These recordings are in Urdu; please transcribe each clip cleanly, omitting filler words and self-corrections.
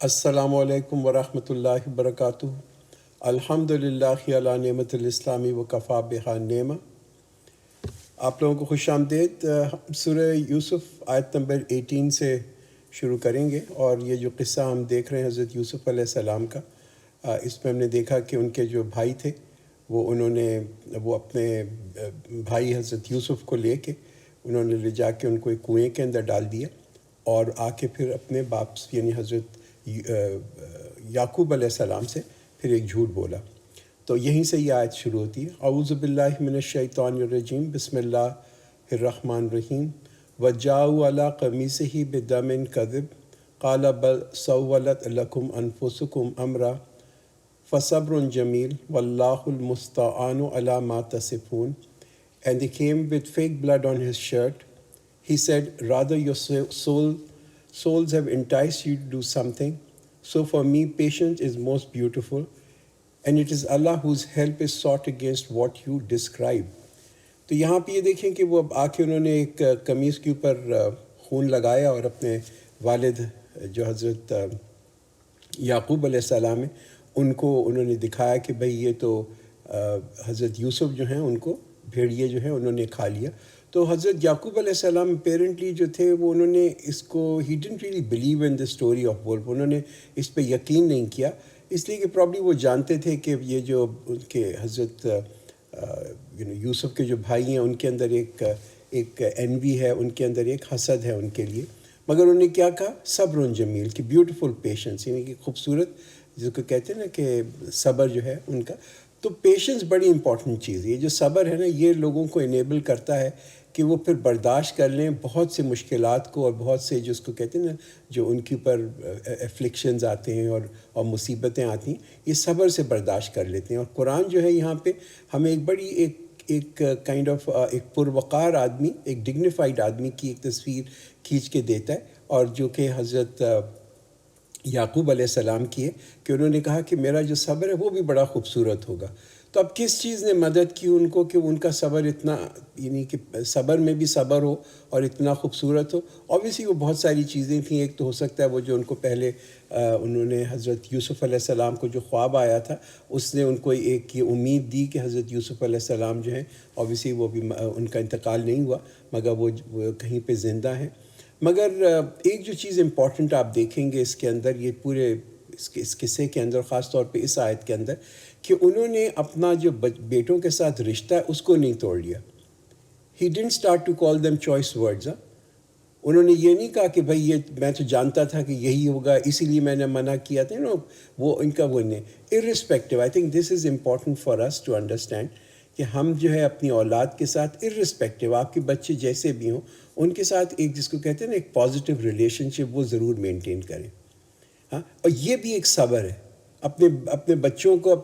السلام علیکم ورحمۃ اللہ وبرکاتہ۔ الحمد للہ علی نعمت الاسلامی وکفا بہا نعمہ۔ آپ لوگوں کو خوش آمدید۔ سورہ یوسف آیت نمبر 18 سے شروع کریں گے، اور یہ جو قصہ ہم دیکھ رہے ہیں حضرت یوسف علیہ السلام کا، اس میں ہم نے دیکھا کہ ان کے جو بھائی تھے وہ اپنے بھائی حضرت یوسف کو لے کے جا کے ان کو ایک کنویں کے اندر ڈال دیا، اور آ کے پھر اپنے باپ یعنی حضرت یعقوب علیہ السلام سے پھر ایک جھوٹ بولا۔ تو یہیں سے یہ آیت شروع ہوتی ہے۔ اعوذ باللہ من الشیطان الرجیم، بسم اللہ الرحمن الرحیم۔ وجاءوا علی قمیصہ بدم کذب قال بل سولت لکم انفسکم امرا فصبر جمیل واللہ المستعان علی ما تصفون۔ And they came with fake blood on his shirt. He said, rather your souls have enticed you to do something. So for me, patience is most beautiful. And it is Allah whose help is sought against what you describe. تو یہاں پہ یہ دیکھیں کہ وہ آ کے انہوں نے ایک قمیص کے اوپر خون لگایا، اور اپنے والد جو حضرت یعقوب علیہ السلام ہیں ان کو انہوں نے دکھایا کہ بھئی یہ تو حضرت یوسف جو ہیں ان کو بھیڑیے جو ہیں انہوں نے کھا لیا۔ تو حضرت یعقوب علیہ السلام پیرنٹلی جو تھے وہ انہوں نے اس کو he didn't really believe in the story of wolf, انہوں نے اس پہ یقین نہیں کیا، اس لیے کہ پرابلی وہ جانتے تھے کہ یہ جو ان کے حضرت یوسف کے جو بھائی ہیں ان کے اندر ایک انوی ہے، ان کے اندر ایک حسد ہے ان کے لیے۔ مگر انہوں نے کیا کہا؟ صبر جمیل، کہ بیوٹیفل پیشنس، یعنی کہ خوبصورت، جس کو کہتے ہیں نا کہ صبر جو ہے ان کا۔ تو پیشنس بڑی امپورٹنٹ چیز ہے۔ یہ جو صبر ہے نا، یہ لوگوں کو انیبل کرتا ہے کہ وہ پھر برداشت کر لیں بہت سے مشکلات کو، اور بہت سے جس کو کہتے ہیں نا جو ان کے اوپر افلکشنز آتے ہیں اور مصیبتیں آتی ہیں، یہ صبر سے برداشت کر لیتے ہیں۔ اور قرآن جو ہے یہاں پہ ہمیں ایک بڑی ایک کائنڈ آف ایک پروقار آدمی، ایک ڈگنیفائڈ آدمی کی ایک تصویر کھینچ کے دیتا ہے، اور جو کہ حضرت یعقوب علیہ السلام کی ہے، کہ انہوں نے کہا کہ میرا جو صبر ہے وہ بھی بڑا خوبصورت ہوگا۔ تو اب کس چیز نے مدد کی ان کو کہ ان کا صبر اتنا، یعنی کہ صبر میں بھی صبر ہو اور اتنا خوبصورت ہو؟ اوبویسلی وہ بہت ساری چیزیں تھیں۔ ایک تو ہو سکتا ہے وہ جو ان کو پہلے انہوں نے حضرت یوسف علیہ السلام کو جو خواب آیا تھا، اس نے ان کو ایک یہ امید دی کہ حضرت یوسف علیہ السلام جو ہیں، اوبویسلی وہ بھی ان کا انتقال نہیں ہوا، مگر وہ کہیں پہ زندہ ہیں۔ مگر ایک جو چیز امپورٹنٹ آپ دیکھیں گے اس کے اندر، یہ پورے اس قصے کے اندر، خاص طور پہ اس آیت کے اندر، کہ انہوں نے اپنا جو بیٹوں کے ساتھ رشتہ ہے اس کو نہیں توڑ لیا۔ He didn't start to call them choice words. انہوں نے یہ نہیں کہا کہ بھئی یہ میں تو جانتا تھا کہ یہی ہوگا اسی لیے میں نے منع کیا تھا۔ وہ ان کا وہ نہیں، irrespective, I think this is important for us to understand کہ ہم جو ہے اپنی اولاد کے ساتھ ارسپیکٹیو، آپ کے بچے جیسے بھی ہوں، ان کے ساتھ ایک جس کو کہتے ہیں نا ایک پازیٹیو ریلیشن شپ وہ ضرور مینٹین کریں۔ ہاں، اور یہ بھی ایک صبر ہے اپنے بچوں کو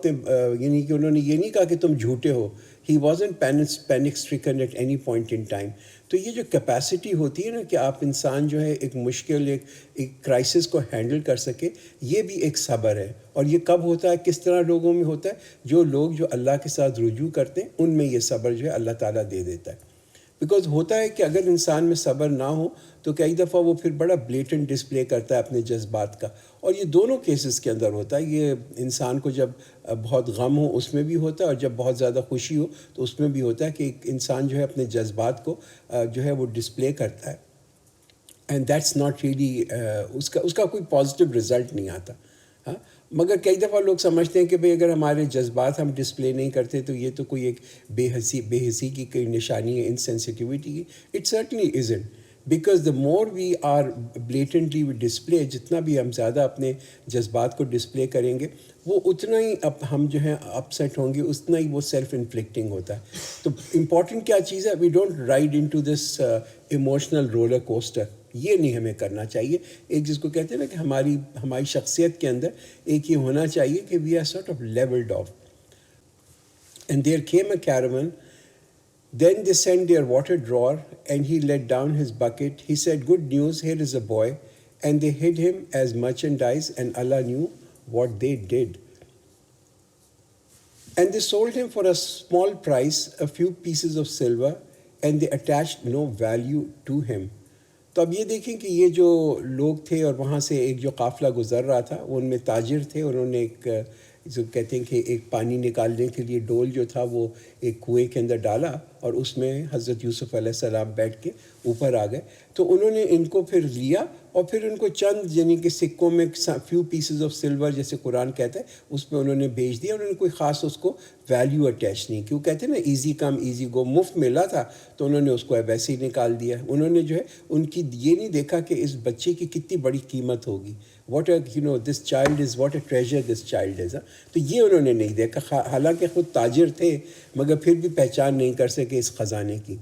یعنی کہ انہوں نے یہ نہیں کہا کہ تم جھوٹے ہو۔ He wasn't panic stricken at any point in time. تو یہ جو کیپیسٹی ہوتی ہے نا کہ آپ انسان جو ہے ایک مشکل ایک کرائسس کو ہینڈل کر سکے، یہ بھی ایک صبر ہے۔ اور یہ کب ہوتا ہے، کس طرح لوگوں میں ہوتا ہے؟ جو لوگ جو اللہ کے ساتھ رجوع کرتے ہیں ان میں یہ صبر جو ہے اللہ تعالیٰ دے دیتا ہے۔ بیکاز ہوتا ہے کہ اگر انسان میں صبر نہ ہو تو کئی دفعہ وہ پھر بڑا بلیٹنٹ ڈسپلے کرتا ہے اپنے جذبات کا، اور یہ دونوں کیسز کے اندر ہوتا ہے۔ یہ انسان کو جب بہت غم ہو اس میں بھی ہوتا ہے، اور جب بہت زیادہ خوشی ہو تو اس میں بھی ہوتا ہے کہ ایک انسان جو ہے اپنے جذبات کو جو ہے وہ ڈسپلے کرتا ہے، اینڈ دیٹس ناٹ ریئلی اس کا کوئی پازیٹیو رزلٹ نہیں آتا۔ ہاں، مگر کئی دفعہ لوگ سمجھتے ہیں کہ بھئی اگر ہمارے جذبات ہم ڈسپلے نہیں کرتے تو یہ تو کوئی ایک بے حسی کی کوئی نشانی ہے، انسینسٹیوٹی کی۔ It certainly isn't, because the more we are blatantly we display, جتنا بھی ہم زیادہ اپنے جذبات کو ڈسپلے کریں گے وہ اتنا ہی ہم جو ہیں اپسیٹ ہوں گے، اتنا ہی وہ سیلف انفلکٹنگ ہوتا ہے۔ تو امپورٹنٹ کیا چیز ہے؟ We don't ride in to this emotional roller coaster, یہ نہیں ہمیں کرنا چاہیے۔ ایک جس کو کہتے ہیں نا کہ ہماری شخصیت کے اندر ایک یہ ہونا چاہیے کہ we are sort of levelled off. And there came a caravan, then they sent their water drawer, and he let down his bucket. He said, good news, here is a boy. And they hid him as merchandise, and Allah knew what they did. And they sold him for a small price, a few pieces of silver, and they attached no value to him. تو اب یہ دیکھیں کہ یہ جو لوگ تھے اور وہاں سے ایک جو قافلہ گزر رہا تھا وہ ان میں تاجر تھے، انہوں نے ایک جو کہتے ہیں کہ ایک پانی نکالنے کے لیے ڈول جو تھا وہ ایک کنویں کے اندر ڈالا اور اس میں حضرت یوسف علیہ السلام بیٹھ کے اوپر آ گئے. تو انہوں نے ان کو پھر لیا اور پھر ان کو چند یعنی کہ سکوں میں فیو پیسز آف سلور جیسے قرآن کہتا ہے اس پہ انہوں نے بھیج دیا. انہوں نے کوئی خاص اس کو ویلیو اٹیچ نہیں کی. وہ کہتے ہیں نا ایزی کم ایزی گو، مفت ملا تھا تو انہوں نے اس کو ویسے ہی نکال دیا. انہوں نے جو ہے ان کی یہ نہیں دیکھا کہ اس بچے کی کتنی بڑی قیمت ہوگی. What a this child is, what a treasure this child is. تو یہ انہوں نے نہیں دیکھا، حالانکہ خود تاجر تھے مگر پھر بھی پہچان نہیں کر سکے اس خزانے کی.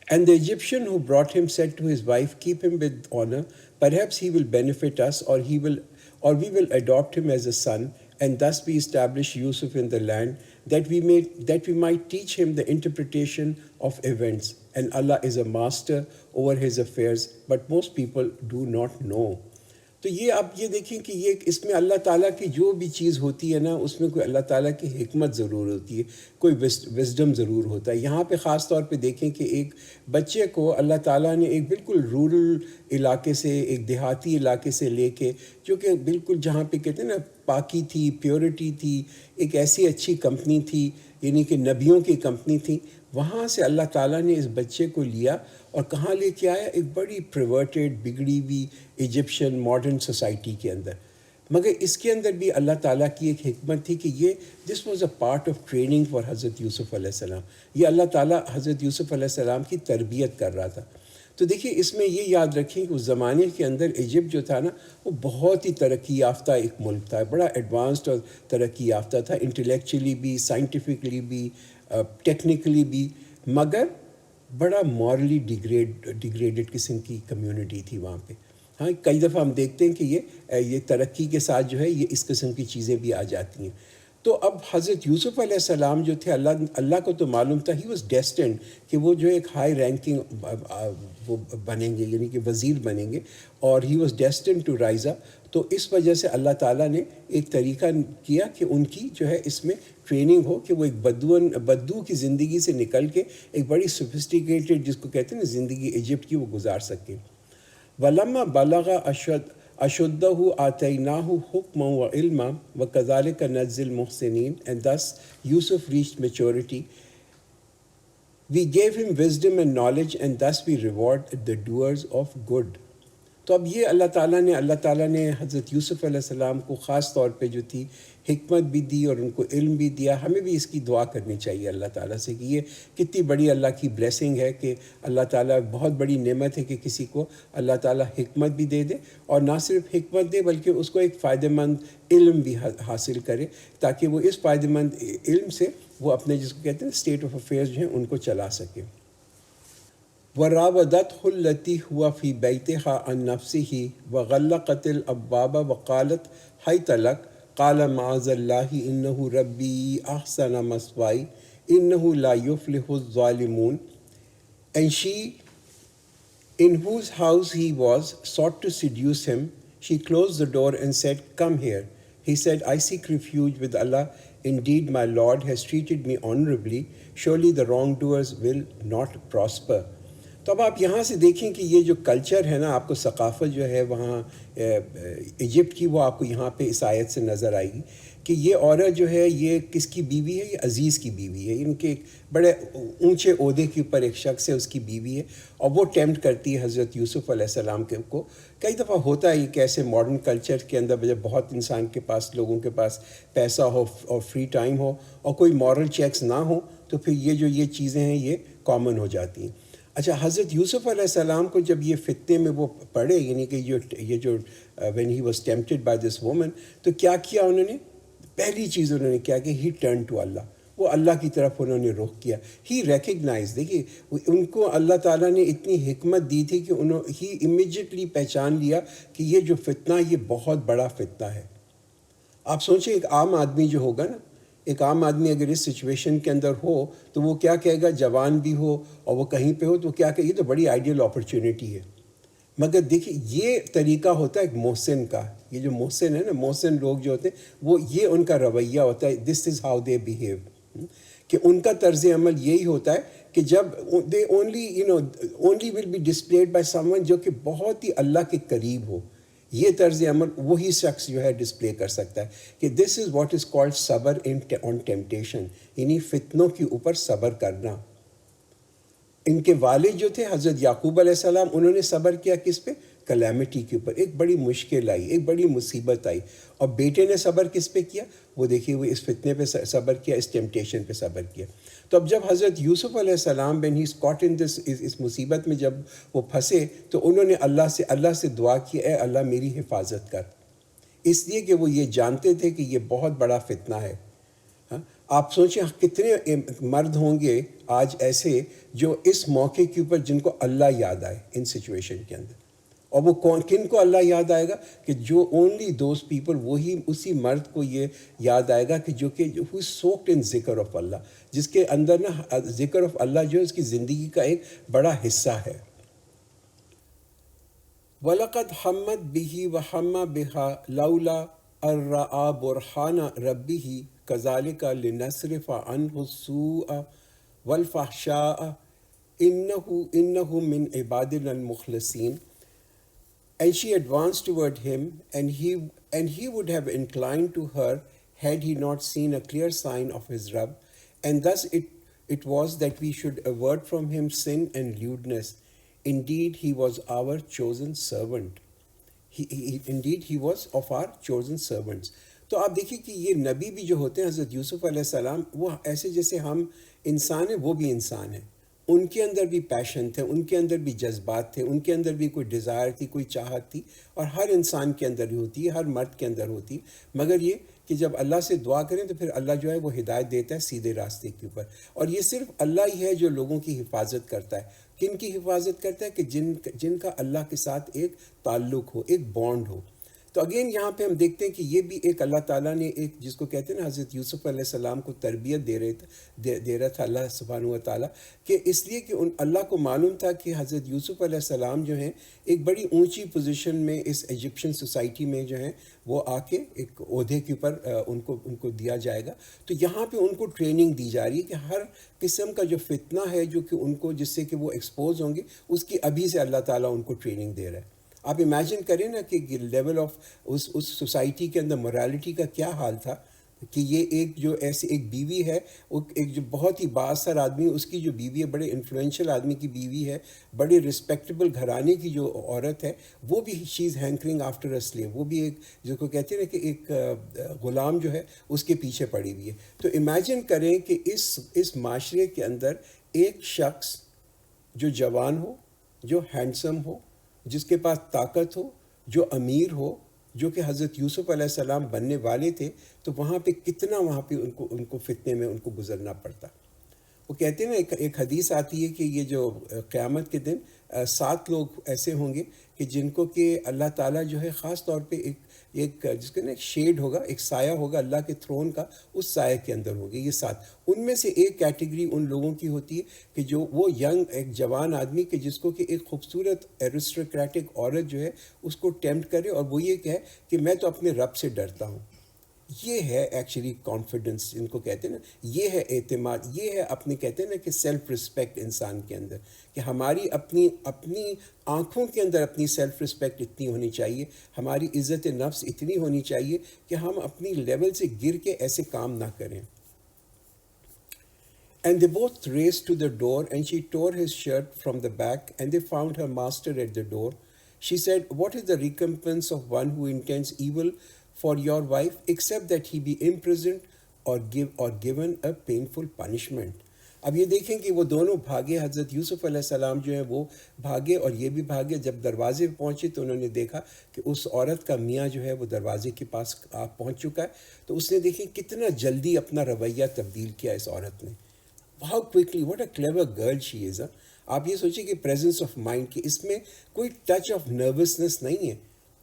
And the Egyptian who brought him said to his wife, keep him with honor, perhaps he will benefit us, or we will adopt him as a son, and thus we establish Yusuf in the land, that we might teach him the interpretation of events. And Allah is a master over his affairs, but most people do not know. تو یہ آپ یہ دیکھیں کہ یہ اس میں اللہ تعالیٰ کی جو بھی چیز ہوتی ہے نا اس میں کوئی اللہ تعالیٰ کی حکمت ضرور ہوتی ہے، کوئی وزڈم ضرور ہوتا ہے. یہاں پہ خاص طور پہ دیکھیں کہ ایک بچے کو اللہ تعالیٰ نے ایک بالکل رورل علاقے سے، ایک دیہاتی علاقے سے لے کے، جو کہ بالکل جہاں پہ کہتے ہیں نا پاکی تھی، پیورٹی تھی، ایک ایسی اچھی کمپنی تھی یعنی کہ نبیوں کی کمپنی تھی، وہاں سے اللہ تعالیٰ نے اس بچے کو لیا اور کہاں لے کے آیا؟ ایک بڑی پریورٹیڈ بگڑی ہوئی ایجپشن ماڈرن سوسائٹی کے اندر. مگر اس کے اندر بھی اللہ تعالیٰ کی ایک حکمت تھی کہ یہ this was a part of training for حضرت یوسف علیہ السلام. یہ اللہ تعالیٰ حضرت یوسف علیہ السلام کی تربیت کر رہا تھا. تو دیکھیے اس میں یہ یاد رکھیں کہ اس زمانے کے اندر ایجپٹ جو تھا نا وہ بہت ہی ترقی یافتہ ایک ملک تھا، بڑا ایڈوانسڈ اور ترقی یافتہ تھا، انٹلیکچولی بھی، سائنٹیفکلی بھی، ٹیکنیکلی بھی، مگر بڑا مورلی ڈیگریڈڈ قسم کی کمیونٹی تھی وہاں پہ. ہاں کئی دفعہ ہم دیکھتے ہیں کہ یہ ترقی کے ساتھ جو ہے یہ اس قسم کی چیزیں بھی آ جاتی ہیں. تو اب حضرت یوسف علیہ السلام جو تھے اللہ کو تو معلوم تھا ہی واز ڈیسٹنڈ کہ وہ جو ایک ہائی رینکنگ وہ بنیں گے یعنی کہ وزیر بنیں گے، اور he was destined to rise up. تو اس وجہ سے اللہ تعالیٰ نے ایک طریقہ کیا کہ ان کی جو ہے اس میں ٹریننگ ہو کہ وہ ایک بدو کی زندگی سے نکل کے ایک بڑی سوفسٹیکیٹڈ جس کو کہتے ہیں نا زندگی ایجپٹ کی وہ گزار سکیں. وَلَمَّا بَلَغَ أَشُدَّهُ آتَيْنَاهُ حُكْمًا وَعِلْمًا وَكَذَلِكَ نَجْزِي الْمُحْسِنِينَ. And thus Yusuf reached maturity. We gave him wisdom and knowledge, and thus we reward the doers of good. تو اب یہ اللہ تعالیٰ نے حضرت یوسف علیہ السلام کو خاص طور پہ جو تھی حکمت بھی دی اور ان کو علم بھی دیا. ہمیں بھی اس کی دعا کرنی چاہیے اللہ تعالیٰ سے کہ یہ کتنی بڑی اللہ کی بلیسنگ ہے کہ اللہ تعالیٰ بہت بڑی نعمت ہے کہ کسی کو اللہ تعالیٰ حکمت بھی دے دے، اور نہ صرف حکمت دے بلکہ اس کو ایک فائدہ مند علم بھی حاصل کرے تاکہ وہ اس فائدہ مند علم سے وہ اپنے جس کو کہتے ہیں اسٹیٹ آف افیئرز جو ہیں ان کو چلا سکے. وراودته التي هو في بيتها عن نفسه وغلقت الأبواب وقالت هيت لك قال معاذ الله إنه ربي أحسن مثواي إنه لا يفلح الظالمون. And she, in whose house he was, sought to seduce him. She closed the door and said, come here. He said, I seek refuge with Allah. Indeed, my Lord has treated me honorably. Surely the wrongdoers will not prosper. تو اب آپ یہاں سے دیکھیں کہ یہ جو کلچر ہے نا، آپ کو ثقافت جو ہے وہاں ایجپٹ کی وہ آپ کو یہاں پہ اس آیت سے نظر آئے گی کہ یہ عورت جو ہے یہ کس کی بیوی ہے؟ یہ عزیز کی بیوی ہے، ان کے ایک بڑے اونچے عہدے کے اوپر ایک شخص ہے، اس کی بیوی ہے، اور وہ ٹیمپٹ کرتی ہے حضرت یوسف علیہ السلام کو. کئی دفعہ ہوتا ہے یہ کہ ایسے ماڈرن کلچر کے اندر جب بہت انسان کے پاس لوگوں کے پاس پیسہ ہو اور فری ٹائم ہو اور کوئی مورل چیکس نہ ہو تو پھر یہ چیزیں ہیں یہ کامن ہو جاتی ہیں. اچھا حضرت یوسف علیہ السلام کو جب یہ فتنے میں وہ پڑے یعنی کہ یہ جو when he was tempted by this woman تو کیا کیا انہوں نے؟ پہلی چیز انہوں نے کیا کہ he turned to Allah. وہ اللہ کی طرف انہوں نے رخ کیا. he recognized، دیکھیے ان کو اللہ تعالیٰ نے اتنی حکمت دی تھی کہ he immediately پہچان لیا کہ یہ جو فتنہ یہ بہت بڑا فتنہ ہے. آپ سوچیں ایک عام آدمی جو ہوگا نا، ایک عام آدمی اگر اس سچویشن کے اندر ہو تو وہ کیا کہے گا؟ جوان بھی ہو اور وہ کہیں پہ ہو تو کیا کہ یہ تو بڑی آئیڈیل اپرچونٹی ہے. مگر دیکھیے یہ طریقہ ہوتا ہے ایک محسن کا. یہ جو محسن ہے نا، محسن لوگ جو ہوتے ہیں وہ یہ ان کا رویہ ہوتا ہے. This is how they behave, کہ ان کا طرز عمل یہی ہوتا ہے کہ جب they only will be displayed by someone جو کہ بہت ہی اللہ کے قریب ہو. یہ طرز عمل وہی شخص جو ہے ڈسپلے کر سکتا ہے کہ دس از واٹ از کالڈ صبر آن ٹیمپٹیشن، یعنی فتنوں کے اوپر صبر کرنا. ان کے والد جو تھے حضرت یعقوب علیہ السلام، انہوں نے صبر کیا کس پہ؟ کلیمٹی کے اوپر. ایک بڑی مشکل آئی، ایک بڑی مصیبت آئی، اور بیٹے نے صبر کس پہ کیا؟ وہ دیکھیے وہ اس فتنے پہ صبر کیا، اس ٹیمپٹیشن پہ صبر کیا. تو اب جب حضرت یوسف علیہ السلام when he's caught in this اس مصیبت میں جب وہ پھنسے تو انہوں نے اللہ سے دعا کی، اے اللہ میری حفاظت کر، اس لیے کہ وہ یہ جانتے تھے کہ یہ بہت بڑا فتنہ ہے. آپ سوچیں کتنے مرد ہوں گے آج ایسے جو اس موقع کے اوپر جن کو اللہ یاد آئے ان سچویشن کے اندر. اور وہ کن کو اللہ یاد آئے گا؟ کہ جو اونلی دوز پیپل، وہی اسی مرد کو یہ یاد آئے گا کہ جو کہ who is soaked in ذکر آف اللہ، جس کے اندر نا ذکر آف اللہ جو ہے اس کی زندگی کا ایک بڑا حصہ ہے. وَلَقَدْ حَمَّتْ بِهِ وَحَمَّ بِهَا لَوْلَا أَن رَّأَىٰ بُرْهَانَ رَبِّهِ كَذَٰلِكَ لِنَصْرِفَ عَنْهُ السُّوءَ وَالْفَحْشَاءَ إِنَّهُ مِنْ عِبَادِنَا الْمُخْلَصِينَ. And she advanced toward him, and he would have inclined to her had he not seen a clear sign of his Rabb. And thus it was that we should avert from him sin and lewdness. Indeed, he was our chosen servant. Indeed, he was of our chosen servants. تو آپ دیکھیے کہ یہ نبی بھی جو ہوتے ہیں حضرت یوسف علیہ السلام، وہ ایسے جیسے ہم انسان ہیں، وہ بھی انسان ہیں. ان کے اندر بھی پیشن تھے، ان کے اندر بھی جذبات تھے، ان کے اندر بھی کوئی ڈیزائر تھی، کوئی چاہت تھی، اور ہر انسان کے اندر ہی ہوتی ہے، ہر مرد کے اندر ہوتی ہے. مگر یہ کہ جب اللہ سے دعا کریں تو پھر اللہ جو ہے وہ ہدایت دیتا ہے سیدھے راستے کے اوپر. اور یہ صرف اللہ ہی ہے جو لوگوں کی حفاظت کرتا ہے. کن کی حفاظت کرتا ہے؟ کہ جن کا اللہ کے ساتھ ایک تعلق ہو، ایک بانڈ ہو. تو اگین یہاں پہ ہم دیکھتے ہیں کہ یہ بھی ایک اللہ تعالیٰ نے ایک جس کو کہتے ہیں نا حضرت یوسف علیہ السلام کو تربیت دے رہا تھا اللہ سبحانہ و تعالیٰ، کہ اس لیے کہ اللہ کو معلوم تھا کہ حضرت یوسف علیہ السلام جو ہیں ایک بڑی اونچی پوزیشن میں اس ایجپشن سوسائٹی میں جو ہیں وہ آ کے ایک عہدے کے اوپر ان کو دیا جائے گا. تو یہاں پہ ان کو ٹریننگ دی جا رہی ہے کہ ہر قسم کا جو فتنہ ہے جو کہ ان کو جس سے کہ وہ ایکسپوز ہوں گے، اس کی ابھی سے اللہ تعالیٰ ان کو ٹریننگ دے رہا ہے. آپ امیجن کریں نا کہ لیول آف اس سوسائٹی کے اندر morality کا کیا حال تھا کہ یہ ایک جو ایسی ایک بیوی ہے، ایک جو بہت ہی بااثر آدمی، اس کی جو بیوی ہے بڑے انفلوئنشل آدمی کی بیوی ہے، بڑے رسپیکٹیبل گھرانے کی جو عورت ہے، وہ بھی شی از ہینکرنگ آفٹر اے سلیو، وہ بھی ایک جس کو کہتے ہیں نا کہ ایک غلام جو ہے اس کے پیچھے پڑی ہوئی ہے. تو امیجن کریں کہ اس معاشرے کے اندر ایک شخص جو جوان ہو، جو ہینڈسم ہو، جس کے پاس طاقت ہو، جو امیر ہو، جو کہ حضرت یوسف علیہ السلام بننے والے تھے، تو وہاں پہ کتنا وہاں پہ ان کو فتنے میں ان کو گزرنا پڑتا. وہ کہتے ہیں نا ایک حدیث آتی ہے کہ یہ جو قیامت کے دن 7 لوگ ایسے ہوں گے کہ جن کو کہ اللہ تعالیٰ جو ہے خاص طور پہ ایک جس کے نا ایک شیڈ ہوگا، ایک سایہ ہوگا اللہ کے تھرون کا، اس سایہ کے اندر ہوگی یہ 7. ان میں سے ایک کیٹیگری ان لوگوں کی ہوتی ہے کہ جو وہ ینگ ایک جوان آدمی کہ جس کو کہ ایک خوبصورت ایرسٹوکریٹک عورت جو ہے اس کو ٹیمپٹ کرے، اور وہ یہ کہے کہ میں تو اپنے رب سے ڈرتا ہوں. یہ ہے ایکچولی کانفیڈنس جن کو کہتے ہیں نا، یہ ہے اعتماد، یہ ہے اپنے کہتے ہیں نا کہ سیلف رسپیکٹ انسان کے اندر، کہ ہماری اپنی آنکھوں کے اندر اپنی سیلف رسپیکٹ اتنی ہونی چاہیے، ہماری عزت نفس اتنی ہونی چاہیے کہ ہم اپنی لیول سے گر کے ایسے کام نہ کریں. And they both raced to the door, and she tore his shirt from the back, and they found her master at the door. She said, "What is the recompense of one who intends evil for your wife, except that he be imprisoned or given a painful punishment?" اب یہ دیکھیں کہ وہ دونوں بھاگے، حضرت یوسف علیہ السلام جو ہے وہ بھاگے اور یہ بھی بھاگے. جب دروازے پہ پہنچے تو انہوں نے دیکھا کہ اس عورت کا میاں جو ہے وہ دروازے کے پاس پہنچ چکا ہے. تو اس نے دیکھی کتنا جلدی اپنا رویہ تبدیل کیا اس عورت نے. How quickly, what a clever girl she is. آپ یہ سوچیں کہ presence of mind کہ اس میں کوئی ٹچ آف نروسنس نہیں ہے.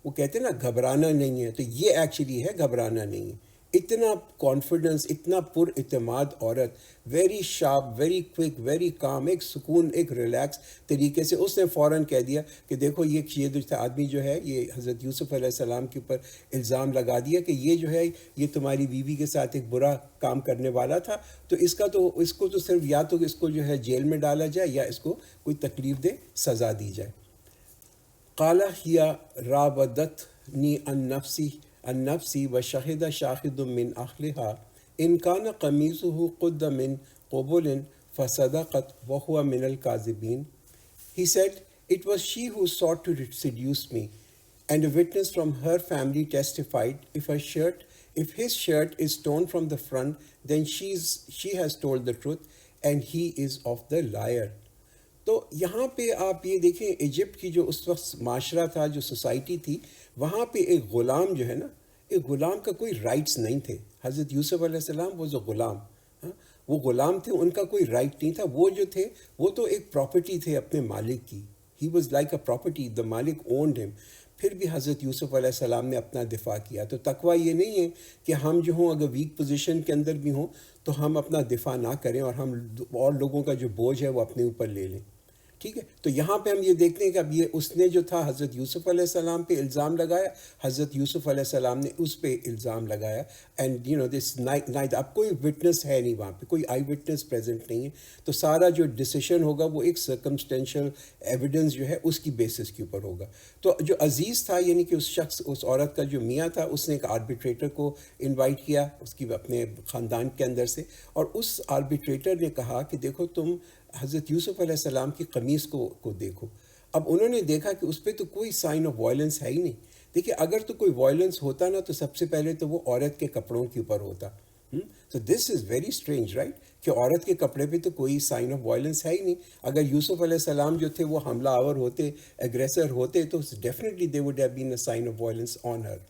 وہ کہتے ہیں نا گھبرانا نہیں ہے، تو یہ ایکچولی ہے گھبرانا نہیں ہے. اتنا کانفیڈنس، اتنا پر اعتماد عورت، very sharp, very quick, very calm, ایک سکون، ایک ریلیکس طریقے سے اس نے فوراً کہہ دیا کہ دیکھو یہ جو آدمی جو ہے یہ حضرت یوسف علیہ السلام کے اوپر الزام لگا دیا کہ یہ جو ہے یہ تمہاری بیوی کے ساتھ ایک برا کام کرنے والا تھا، تو اس کو تو صرف یا تو اس کو جو ہے جیل میں ڈالا جائے یا اس کو کوئی تکلیف دہ سزا دی جائے۔ قال ہی راودتنی عن نفسی وشہد شاہد من اہلها ان کان قمیصہ قد من قبل فصدقت وہو من الکاذبین۔ He said, "It was she who sought to seduce me, and a witness from her family testified, if his shirt is torn from the front, then she has told the truth, and he is of the liar." تو یہاں پہ آپ یہ دیکھیں ایجپٹ کی جو اس وقت معاشرہ تھا، جو سوسائٹی تھی، وہاں پہ ایک غلام جو ہے نا، ایک غلام کا کوئی رائٹس نہیں تھے۔ حضرت یوسف علیہ السلام وہ جو غلام، وہ غلام تھے، ان کا کوئی رائٹ نہیں تھا۔ وہ جو تھے وہ تو ایک پراپرٹی تھے اپنے مالک کی، he was like a property, the Malik owned ہم۔ پھر بھی حضرت یوسف علیہ السلام نے اپنا دفاع کیا۔ تو تقویٰ یہ نہیں ہے کہ ہم جو ہوں اگر ویک پوزیشن کے اندر بھی ہوں تو ہم اپنا دفاع نہ کریں اور ہم اور لوگوں کا جو بوجھ ہے وہ اپنے اوپر لے لیں، ٹھیک ہے۔ تو یہاں پہ ہم یہ دیکھتے ہیں کہ اب یہ اس نے جو تھا حضرت یوسف علیہ السلام پہ الزام لگایا، حضرت یوسف علیہ السلام نے اس پہ الزام لگایا، اینڈ دس نائٹ اب کوئی وٹنس ہے نہیں وہاں پہ، کوئی آئی وٹنس پریزنٹ نہیں ہے، تو سارا جو ڈیسیشن ہوگا وہ ایک سرکمسٹینشیل ایویڈنس جو ہے اس کی بیسس کے اوپر ہوگا۔ تو جو عزیز تھا، یعنی کہ اس شخص، اس عورت کا جو میاں تھا، اس نے ایک آربیٹریٹر کو انوائٹ کیا اس کی اپنے خاندان کے اندر سے، اور اس آربیٹریٹر نے کہا کہ دیکھو تم حضرت یوسف علیہ السلام کی قمیص کو دیکھو۔ اب انہوں نے دیکھا کہ اس پہ تو کوئی سائن آف وائلنس ہے ہی نہیں۔ دیکھیے اگر تو کوئی وائلنس ہوتا نا تو سب سے پہلے تو وہ عورت کے کپڑوں کے اوپر ہوتا۔ So this is very strange, right؟ کہ عورت کے کپڑے پہ تو کوئی سائن آف وائلنس ہے ہی نہیں۔ اگر یوسف علیہ السلام جو تھے وہ حملہ آور ہوتے، ایگریسر ہوتے، تو definitely they would have been a sign of violence on her۔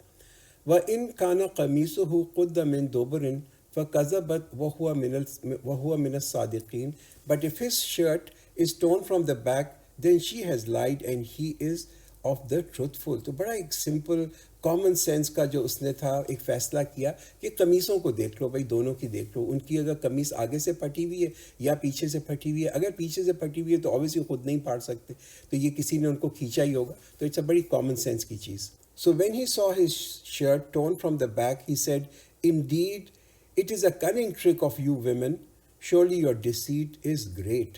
وَإِن كَانَ قَمِيصُهُ قُدَّ مِن دُبُرٍ فَكَذَبَتْ وَهُوَ مِنَ الصَّادِقِينَ But if his shirt is torn from the back, then she has lied and he is of the truthful۔ تو بڑا ایک سمپل کامن سینس کا جو اس نے تھا ایک فیصلہ کیا کہ قمیصوں کو دیکھ لو بھائی، دونوں کی دیکھ لو، ان کی اگر قمیص آگے سے پھٹی ہوئی ہے یا پیچھے سے پھٹی ہوئی ہے، اگر پیچھے سے پھٹی ہوئی ہے تو obviously خود نہیں پھاڑ سکتے، تو یہ کسی نے ان کو کھینچا ہی ہوگا، تو اٹس اے بڑی کامن سینس کی چیز۔ So when he saw his shirt torn from the back, he said, "Indeed, it is a cunning trick of you women. Surely your deceit is great."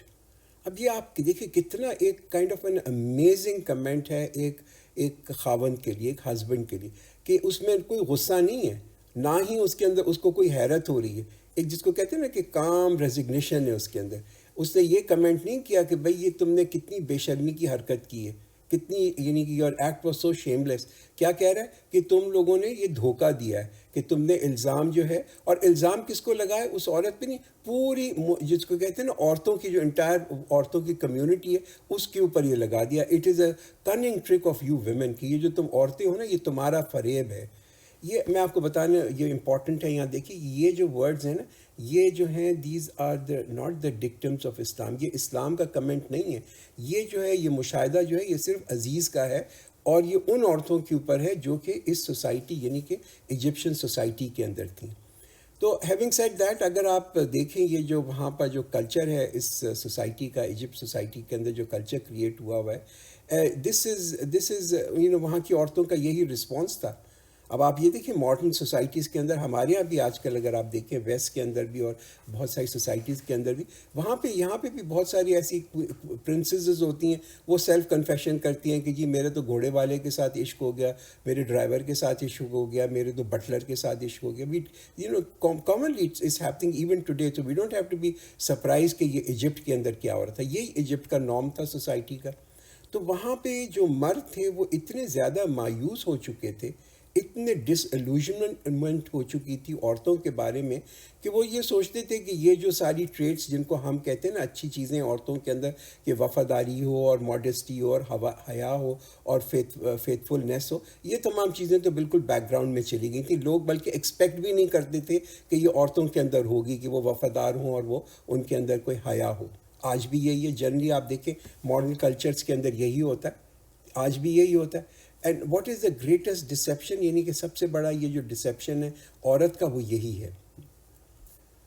اب یہ آپ دیکھیں کتنا ایک kind of an amazing comment ہے ایک خاوند کے لیے، ایک ہسبینڈ کے لیے، کہ اس میں کوئی غصہ نہیں ہے، نہ ہی اس کے اندر اس کو کوئی حیرت ہو رہی ہے، ایک جس کو کہتے ہیں نا کہ کام ریزگنیشن ہے اس کے اندر۔ اس نے یہ کمنٹ نہیں کیا کہ بھئی یہ تم نے کتنی بے شرمی کی حرکت کی ہے، کتنی، یعنی کہ یور ایکٹ واز سو شیم لیس۔ کیا کہہ رہا ہے کہ تم لوگوں نے یہ دھوکہ دیا ہے، کہ تم نے الزام جو ہے، اور الزام کس کو لگا ہے؟ اس عورت پہ نہیں، پوری جس کو کہتے ہیں نا عورتوں کی جو انٹائر عورتوں کی کمیونٹی ہے اس کے اوپر یہ لگا دیا۔ It is a cunning trick of you women, کہ یہ جو تم عورتیں ہو نا یہ تمہارا فریب ہے۔ یہ میں آپ کو بتانا، یہ امپورٹنٹ ہے، یہاں دیکھیے یہ جو ورڈز ہیں نا، یہ جو ہیں these are not the dictums of Islam, یہ اسلام کا کمنٹ نہیں ہے، یہ جو ہے یہ مشاہدہ جو ہے یہ صرف عزیز کا ہے، اور یہ ان عورتوں کے اوپر ہے جو کہ اس سوسائٹی یعنی کہ ایجپشن سوسائٹی کے اندر تھیں۔ تو ہیونگ سیڈ دیٹ، اگر آپ دیکھیں یہ جو وہاں پر جو کلچر ہے اس سوسائٹی کا، ایجپٹ سوسائٹی کے اندر جو کلچر کریٹ ہوا ہوا ہے، دس از وہاں کی عورتوں کا یہی رسپانس تھا۔ اب آپ یہ دیکھیں ماڈرن سوسائٹیز کے اندر، ہمارے یہاں بھی آج کل اگر آپ دیکھیں ویسٹ کے اندر بھی اور بہت ساری سوسائٹیز کے اندر بھی، وہاں پہ یہاں پہ بھی بہت ساری ایسی پرنسیزز ہوتی ہیں، وہ سیلف کنفیشن کرتی ہیں کہ جی میرے تو گھوڑے والے کے ساتھ عشق ہو گیا، میرے ڈرائیور کے ساتھ عشق ہو گیا، میرے تو بٹلر کے ساتھ عشق ہو گیا۔ Commonly it's happening even today, so we don't have to be surprise کہ یہ ایجپٹ کے اندر کیا ہو رہا تھا، یہی ایجپٹ کا نارم تھا سوسائٹی کا۔ تو وہاں پہ جو مرد تھے وہ اتنے زیادہ مایوس ہو چکے تھے، اتنے ڈس ایلوژنمنٹ ہو چکی تھی عورتوں کے بارے میں، کہ وہ یہ سوچتے تھے کہ یہ جو ساری ٹریٹس جن کو ہم کہتے ہیں نا اچھی چیزیں عورتوں کے اندر، کہ وفاداری ہو اور ماڈسٹی ہو اور حیا ہو اور فیتھفلنس ہو، یہ تمام چیزیں تو بالکل بیک گراؤنڈ میں چلی گئی تھیں۔ لوگ بلکہ ایکسپیکٹ بھی نہیں کرتے تھے کہ یہ عورتوں کے اندر ہوگی، کہ وہ وفادار ہوں اور وہ ان کے اندر کوئی حیا ہو۔ آج بھی یہی ہے، جنرلی آپ دیکھیں ماڈرن کلچرز کے اندر یہی ہوتا ہے، آج بھی یہی ہوتا ہے۔ And what is the greatest deception, یعنی کہ سب سے بڑا یہ جو ڈسیپشن ہے عورت کا وہ یہی ہے.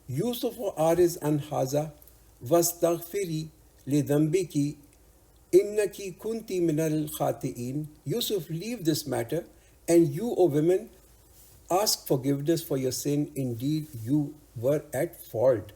یوسف و عارض ان حاضہ واستغفری لذنبکی انکی کنتی من الخاطئین. Yusuf leave this matter and you O women ask forgiveness for your sin, indeed you were at fault.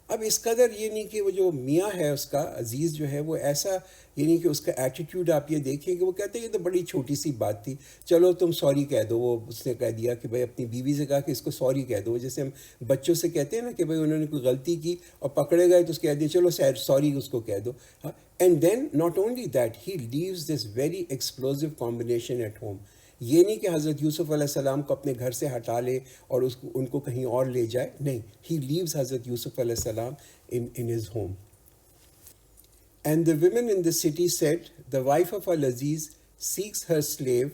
اب اس قدر یہ نہیں کہ وہ جو میاں ہے اس کا عزیز جو ہے وہ ایسا، یعنی کہ اس کا ایٹیٹیوڈ آپ یہ دیکھیں کہ وہ کہتے ہیں یہ تو بڑی چھوٹی سی بات تھی، چلو تم سوری کہہ دو. وہ اس نے کہہ دیا کہ بھائی اپنی بیوی سے کہا کہ اس کو سوری کہہ دو، جیسے ہم بچوں سے کہتے ہیں نا کہ بھائی انہوں نے کوئی غلطی کی اور پکڑے گئے تو اس کہہ دیا چلو سوری اس کو کہہ دو. And then not only that he leaves this very explosive combination at home. یہ نہیں کہ حضرت یوسف علیہ السلام کو اپنے گھر سے ہٹا لے اور ان کو کہیں اور لے جائے، نہیں، ہی لیوز حضرت یوسف علیہ السلام in his home. And the women in the city said, the wife of al-Aziz seeks her slave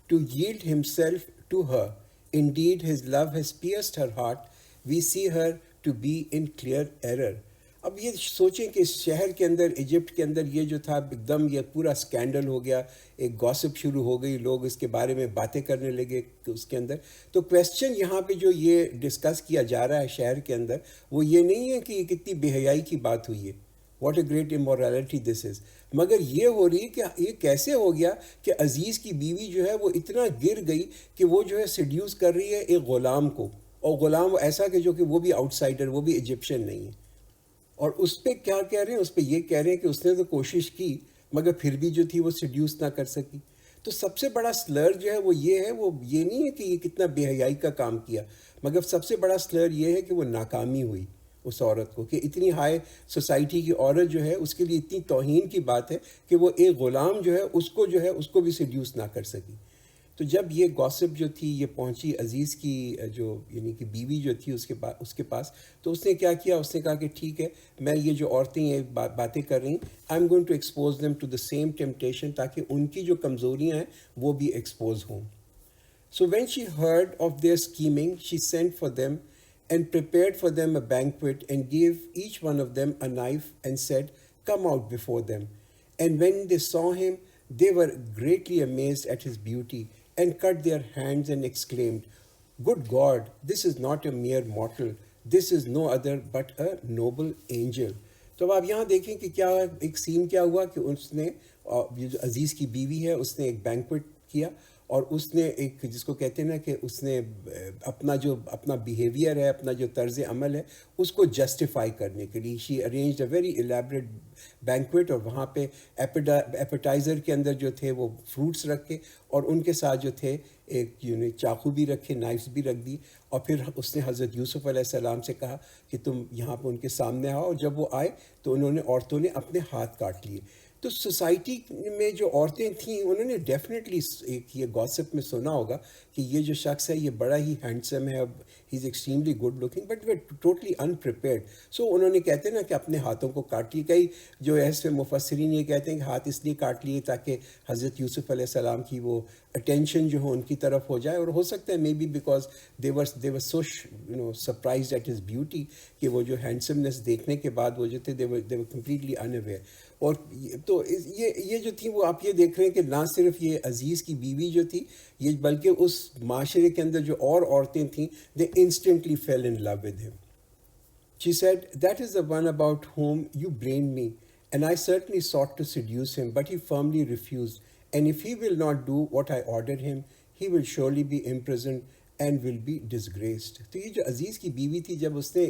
to yield himself to her. Indeed, his love has pierced her heart. We see her to be in clear error. اب یہ سوچیں کہ اس شہر کے اندر، ایجپٹ کے اندر یہ جو تھا ایک دم یہ پورا اسکینڈل ہو گیا، ایک گاسپ شروع ہو گئی، لوگ اس کے بارے میں باتیں کرنے لگے اس کے اندر. تو کویسچن یہاں پہ جو یہ ڈسکس کیا جا رہا ہے شہر کے اندر وہ یہ نہیں ہے کہ یہ کتنی بے حیائی کی بات ہوئی ہے، واٹ اے گریٹ امورالٹی دس از، مگر یہ ہو رہی کہ یہ کیسے ہو گیا کہ عزیز کی بیوی جو ہے وہ اتنا گر گئی کہ وہ جو ہے سیڈیوس کر رہی ہے ایک غلام کو، اور غلام ایسا کہ جو کہ وہ بھی آؤٹ سائڈر، وہ بھی ایجپشن نہیں ہے. اور اس پہ کیا کہہ رہے ہیں، اس پہ یہ کہہ رہے ہیں کہ اس نے تو کوشش کی مگر پھر بھی جو تھی وہ سیڈیوس نہ کر سکی. تو سب سے بڑا سلر جو ہے وہ یہ ہے، وہ یہ نہیں ہے کہ یہ کتنا بے حیائی کا کام کیا، مگر سب سے بڑا سلر یہ ہے کہ وہ ناکامی ہوئی اس عورت کو، کہ اتنی ہائی سوسائٹی کی عورت جو ہے اس کے لیے اتنی توہین کی بات ہے کہ وہ ایک غلام جو ہے اس کو بھی سیڈیوس نہ کر سکی. تو جب یہ گاسپ جو تھی یہ پہنچی عزیز کی جو یعنی کہ بیوی جو تھی اس کے پاس، تو اس نے کیا کیا، اس نے کہا کہ ٹھیک ہے میں یہ جو عورتیں یہ باتیں کر رہی ہیں، I am going to expose them to the same temptation, تاکہ ان کی جو کمزوریاں ہیں وہ بھی ایکسپوز ہوں. So when she heard of their scheming she sent for them and prepared for them a banquet and gave each one of them a knife and said, come out before them. And when they saw him, they were greatly amazed at his beauty and cut their hands and exclaimed, good God, this is not a mere mortal. This is no other but a noble angel. تو اب آپ یہاں دیکھیں کہ کیا ایک سین کیا ہوا کہ اس نے جو عزیز کی بیوی ہے اس نے ایک بینکوٹ کیا، اور اس نے ایک جس کو کہتے ہیں نا کہ اس نے اپنا بیہیویئر ہے، اپنا جو طرز عمل ہے اس کو جسٹیفائی کرنے کے لیے she arranged a very elaborate banquet, اور وہاں پہ ایپیٹائزر کے اندر جو تھے وہ فروٹس رکھے، اور ان کے ساتھ جو تھے ایک چاقو بھی رکھے، نائفس بھی رکھ دی، اور پھر اس نے حضرت یوسف علیہ السلام سے کہا کہ تم یہاں پہ ان کے سامنے آؤ، اور جب وہ آئے تو عورتوں نے اپنے ہاتھ کاٹ لیے. تو سوسائٹی میں جو عورتیں تھیں انہوں نے ڈیفینیٹلی ایک یہ گاسپ میں سنا ہوگا کہ یہ جو شخص ہے یہ بڑا ہی ہینڈسم ہے، he is extremely good looking, but we totally unprepared. So انہوں نے کہتے ہیں نا کہ اپنے ہاتھوں کو کاٹ لیے. کئی جو ایسے مفسرین یہ کہتے ہیں کہ ہاتھ اس لیے کاٹ لیے تاکہ حضرت یوسف علیہ السلام کی وہ اٹینشن جو ہو ان کی طرف ہو جائے، اور ہو سکتا ہے maybe because they were so surprised at his beauty کہ وہ جو ہینڈسمنس دیکھنے کے بعد وہ جو تھے دے ور کمپلیٹلی ان اویئر. اور تو یہ جو تھی وہ آپ یہ دیکھ رہے ہیں کہ نہ صرف یہ عزیز کی بیوی جو تھی یہ، بلکہ اس معاشرے کے اندر جو اور عورتیں تھیں they instantly fell in love with him. She said, that is the one about whom you blamed me, and I certainly sought to seduce him, but he firmly refused. And if he will not do what I ordered him, he will surely be imprisoned and will be disgraced. تو یہ جو عزیز کی بیوی تھی جب اس نے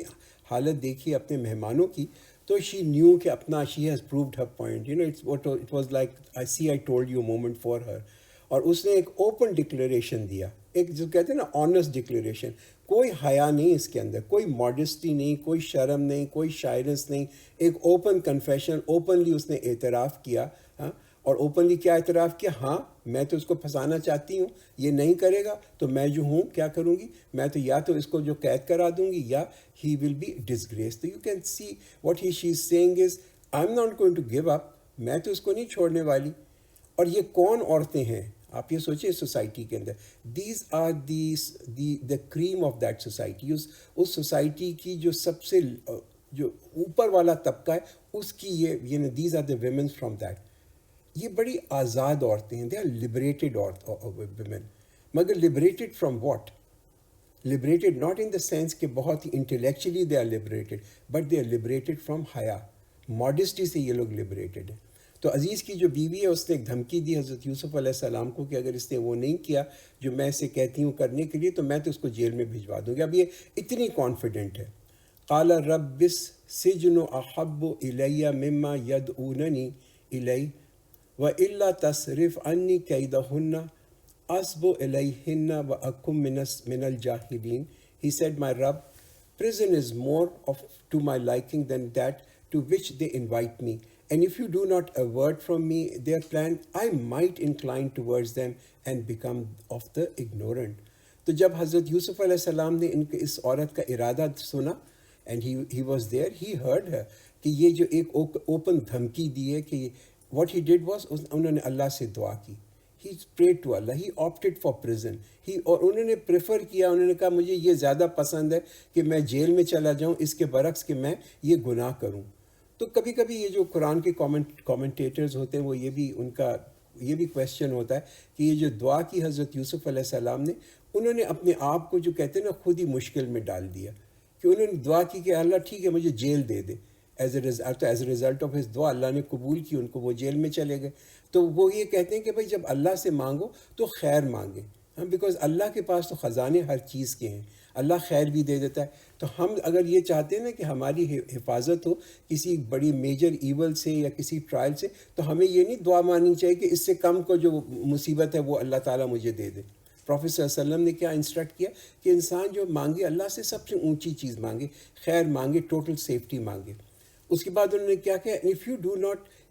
حالت دیکھی اپنے مہمانوں کی تو she knew کہ اپنا she has proved her point. It was like I told you a moment for her. اور اس نے ایک اوپن ڈکلیریشن دیا، ایک جو کہتے ہیں نا آنیسٹ ڈکلیریشن. کوئی حیا نہیں اس کے اندر، کوئی ماڈسٹی نہیں، کوئی شرم نہیں، کوئی شائنس نہیں، ایک اوپن کنفیشن، اوپنلی اس نے اعتراف کیا. ہاں، اور اوپنلی کیا اعتراف کیا؟ ہاں میں تو اس کو پھنسانا چاہتی ہوں، یہ نہیں کرے گا تو میں جو ہوں کیا کروں گی، میں تو یا تو اس کو جو قید کرا دوں گی یا ہی ول بی ڈسگریس. تو you can see what she is saying is I am not going to give up, میں تو اس کو نہیں چھوڑنے والی. اور یہ کون عورتیں ہیں آپ یہ سوچیں سوسائٹی کے اندر، these are the cream of that society. اس سوسائٹی کی جو سب سے جو اوپر والا طبقہ ہے اس کی یہ these are the womens from that. یہ بڑی آزاد عورتیں ہیں، دے آر لبریٹڈ ویمن. مگر liberated from what? Liberated not in the sense کہ بہت ہی intellectually they are liberated, but they are liberated from حیا، ماڈسٹی سے یہ لوگ لبریٹڈ ہیں. تو عزیز کی جو بیوی ہے اس نے ایک دھمکی دی حضرت یوسف علیہ السلام کو کہ اگر اس نے وہ نہیں کیا جو میں اسے کہتی ہوں کرنے کے لیے تو میں تو اس کو جیل میں بھجوا دوں گی. اب یہ اتنی کانفیڈنٹ ہے. قال رب السجن احب الی مما یدعوننی الی والا تصرف عنی کیدہن اصب الیہن واکن من الجاہلین. He said, my Rabb, prison is more to my liking than that to which they invite me. And if you do not avert from me their plan, I might incline towards them and become of the ignorant. تو جب حضرت یوسف علیہ السلام نے اس عورت کا ارادہ سنا and he was there, he heard her کہ یہ جو ایک اوپن دھمکی دی ہے کہ what he did was انہوں نے اللہ سے دعا کی. He prayed to Allah, he opted for prison. اور انہوں نے پریفر کیا، انہوں نے کہا مجھے یہ زیادہ پسند ہے کہ میں جیل میں چلا جاؤں اس کے برعکس کہ میں یہ گناہ کروں. تو کبھی کبھی یہ جو قرآن کے کامنٹیٹرز ہوتے ہیں وہ یہ بھی ان کا یہ بھی کویشچن ہوتا ہے کہ یہ جو دعا کی حضرت یوسف علیہ السلام نے، انہوں نے اپنے آپ کو جو کہتے ہیں نا خود ہی مشکل میں ڈال دیا کہ انہوں نے دعا کی کہ اللہ ٹھیک ہے مجھے جیل دے دے. As a result of his دعا اللہ نے قبول کی ان کو، وہ جیل میں چلے گئے. تو وہ یہ کہتے ہیں کہ بھائی جب اللہ سے مانگو تو خیر مانگیں، بیکاز اللہ کے پاس تو خزانے ہر چیز کے ہیں، اللہ خیر بھی دے دیتا ہے. تو ہم اگر یہ چاہتے ہیں نا کہ ہماری حفاظت ہو کسی بڑی میجر ایول سے یا کسی ٹرائل سے، تو ہمیں یہ نہیں دعا مانگنی چاہیے کہ اس سے کم کو جو مصیبت ہے وہ اللہ تعالیٰ مجھے دے دے. پروفیٹ صلی اللہ علیہ وسلم نے کیا انسٹرکٹ کیا کہ انسان جو مانگے اللہ سے سب سے اونچی چیز مانگے، خیر مانگے، ٹوٹل سیفٹی مانگے. اس کے بعد انہوں نے کیا کہا،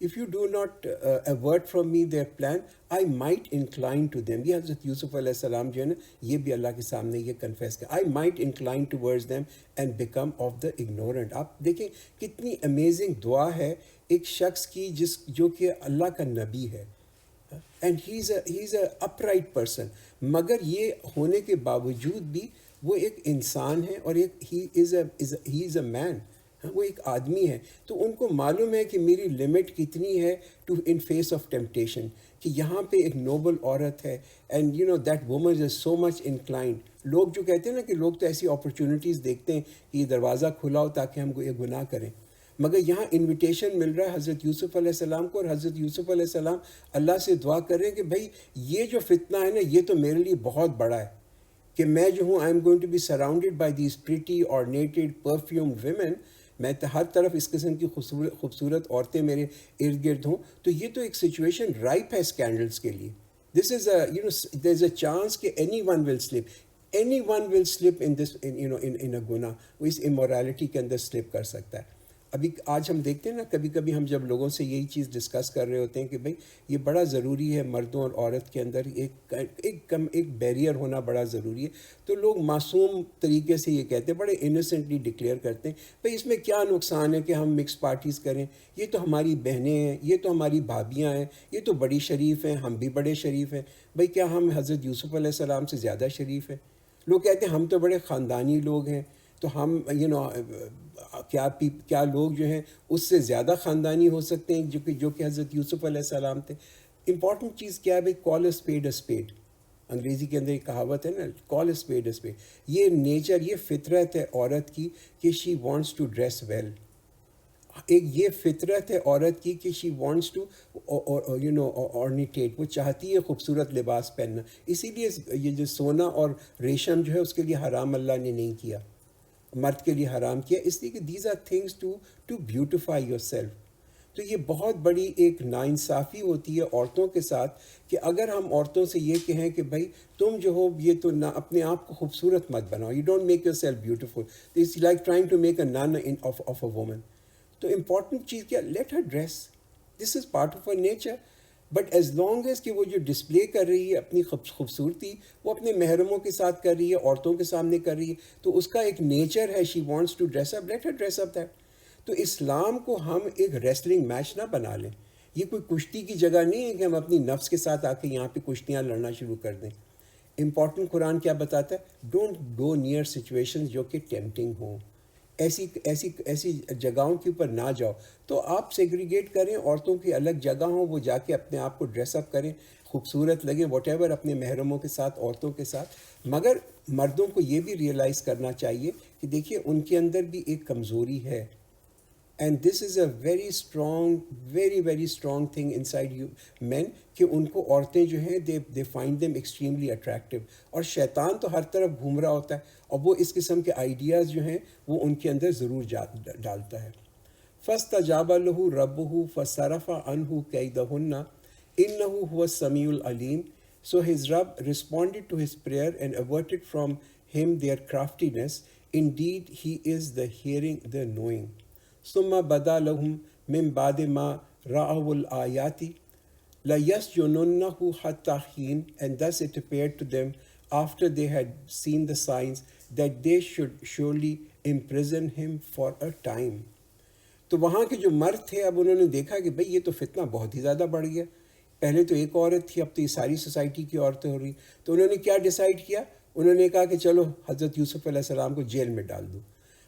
if you do not avert from me their plan, I might incline to them. یہ حضرت یوسف علیہ السلام جو ہے نا یہ بھی اللہ کے سامنے یہ کنفیس کیا، I might incline towards them and become of the ignorant. آپ دیکھیں کتنی امیزنگ دعا ہے ایک شخص کی جو کہ اللہ کا نبی ہے and he's a upright person. مگر یہ ہونے کے باوجود بھی وہ ایک انسان ہے اور ایک he is a man. وہ ایک آدمی ہے. تو ان کو معلوم ہے کہ میری لمٹ کتنی ہے to in face of temptation, کہ یہاں پہ ایک نوبل عورت ہے and you know that woman is so much inclined. لوگ جو کہتے ہیں نا کہ لوگ تو ایسی اپرچونیٹیز دیکھتے ہیں کہ یہ دروازہ کھلا ہو تاکہ ہم یہ گناہ کریں، مگر یہاں انویٹیشن مل رہا ہے حضرت یوسف علیہ السلام کو، اور حضرت یوسف علیہ السلام اللہ سے دعا کر رہے ہیں کہ بھائی یہ جو فتنہ ہے نا یہ تو میرے لیے بہت بڑا ہے کہ میں جو ہوں I am going to be surrounded by these pretty ornated perfumed women. میں ہر طرف اس قسم کی خوبصورت عورتیں میرے ارد گرد ہوں. تو یہ تو ایک سچویشن رائپ ہے اسکینڈلس کے لیے. دس از دیر از اے چانس کہ اینی ون ول سلپ ان دس ان اے گناہ، وہ اس امورالٹی کے اندر سلپ کر سکتا ہے. ابھی آج ہم دیکھتے ہیں نا کبھی کبھی ہم جب لوگوں سے یہی چیز ڈسکس کر رہے ہوتے ہیں کہ بھائی یہ بڑا ضروری ہے مردوں اور عورت کے اندر ایک بیریئر ہونا بڑا ضروری ہے، تو لوگ معصوم طریقے سے یہ کہتے ہیں، بڑے انوسنٹلی ڈکلیئر کرتے ہیں بھائی اس میں کیا نقصان ہے کہ ہم مکس پارٹیز کریں، یہ تو ہماری بہنیں ہیں، یہ تو ہماری بھابیاں ہیں، یہ تو بڑی شریف ہیں، ہم بھی بڑے شریف ہیں. بھائی کیا ہم حضرت یوسف علیہ السلام سے زیادہ شریف ہیں؟ لوگ کہتے ہیں ہم تو بڑے خاندانی لوگ ہیں، تو ہم کیا لوگ جو ہیں اس سے زیادہ خاندانی ہو سکتے ہیں جو کہ حضرت یوسف علیہ السلام تھے. امپورٹنٹ چیز کیا ہے بھائی، کال اے اسپیڈ اے اسپیڈ. انگریزی کے اندر ایک کہاوت ہے نا، call a spade a spade. یہ نیچر، یہ فطرت ہے عورت کی کہ she wants to dress well. یہ فطرت ہے عورت کی کہ شی وانٹس ٹو ornate، وہ چاہتی ہے خوبصورت لباس پہننا. اسی لیے یہ جو سونا اور ریشم جو ہے اس کے لیے حرام اللہ نے نہیں کیا، مرد کے لیے حرام کیا، اس لیے کہ these are things to beautify yourself. تو یہ بہت بڑی ایک ناانصافی ہوتی ہے عورتوں کے ساتھ کہ اگر ہم عورتوں سے یہ کہیں کہ بھائی تم جو ہو یہ تو نہ اپنے آپ کو خوبصورت مت بناؤ، you don't make yourself beautiful. It's like trying to make a nun of a woman. تو امپورٹنٹ چیز کیا، let her dress, this is part of her nature. But as long as کہ وہ جو ڈسپلے کر رہی ہے اپنی خوبصورتی وہ اپنے محرموں کے ساتھ کر رہی ہے، عورتوں کے سامنے کر رہی ہے، تو اس کا ایک نیچر ہے، she wants to dress up, let her dress up that. تو اسلام کو ہم ایک ریسلنگ میچ نہ بنا لیں. یہ کوئی کشتی کی جگہ نہیں ہے کہ ہم اپنی نفس کے ساتھ آ کے یہاں پہ کشتیاں لڑنا شروع کر دیں. امپورٹنٹ قرآن کیا بتاتا ہے، ڈونٹ گو نیئر سچویشنز جو کہ ٹیمپٹنگ ہوں. ایسی جگہوں کے اوپر نہ جاؤ. تو آپ سیگریگیٹ کریں, عورتوں کی الگ جگہ ہوں, وہ جا کے اپنے آپ کو ڈریس اپ کریں, خوبصورت لگیں واٹ ایور اپنے محرموں کے ساتھ, عورتوں کے ساتھ. مگر مردوں کو یہ بھی ریئلائز کرنا چاہیے کہ دیکھیے ان کے اندر بھی ایک کمزوری ہے. And this is a very strong, very very strong thing in side you mean, کہ ان کو عورتیں جو ہیں they find them extremely attractive. اور شیطان تو ہر طرف گھوم رہا ہوتا ہے, اور وہ اس قسم کے آئیڈیاز جو ہیں وہ ان کے اندر ضرور ڈالتا ہے. فَاسْتَجَابَ لَهُ رَبُّهُ فَصَرَفَ عَنْهُ كَيْدَهُنَّ إِنَّهُ هُوَ السَّمِيعُ الْعَلِيمُ. So his Rabb responded to his prayer and averted from him their craftiness. Indeed, he is the hearing, the knowing. ثُمَّ بَدَا لَهُم مِّن بَعْدِ مَا رَأَوُا الْآيَاتِ لَيَسْجُنُنَّهُ حَتَّى حِينٍ. And thus it appeared to them after they had seen the signs that they should surely imprison him for a time. تو وہاں کے جو مرد تھے, اب انہوں نے دیکھا کہ بھئی یہ تو فتنہ بہت ہی زیادہ بڑھ گیا. پہلے تو ایک عورت تھی, اب تو یہ ساری سوسائٹی کی عورتیں ہو رہی. تو انہوں نے کیا ڈیسائیڈ کیا, انہوں نے کہا کہ چلو حضرت یوسف علیہ السلام کو جیل میں ڈال دو.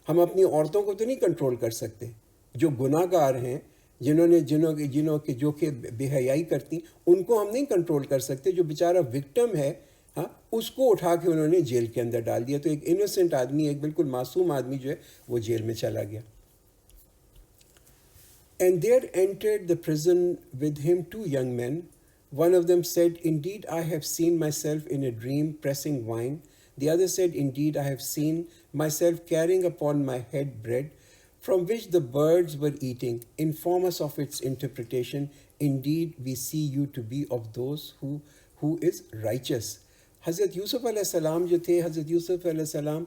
ہم اپنی عورتوں کو تو نہیں کنٹرول کر سکتے, جو گناہ گار ہیں, جنہوں کے جو کہ بے حیائی کرتی, ان کو ہم نہیں کنٹرول کر سکتے. جو بیچارہ وکٹم ہے, ہاں, اس کو اٹھا کے انہوں نے جیل کے اندر ڈال دیا. تو ایک انوسنٹ آدمی, ایک بالکل معصوم آدمی جو ہے وہ جیل میں چلا گیا. And there entered the prison with him 2 young men. One of them said, Indeed, I have seen myself in a dream pressing wine. The other said, Indeed, I have seen myself carrying upon my head bread, from which the birds were eating. Inform us of its interpretation. Indeed, we see you to be of those who is righteous. حضرت یوسف علیہ السلام جو تھے, حضرت یوسف علیہ السلام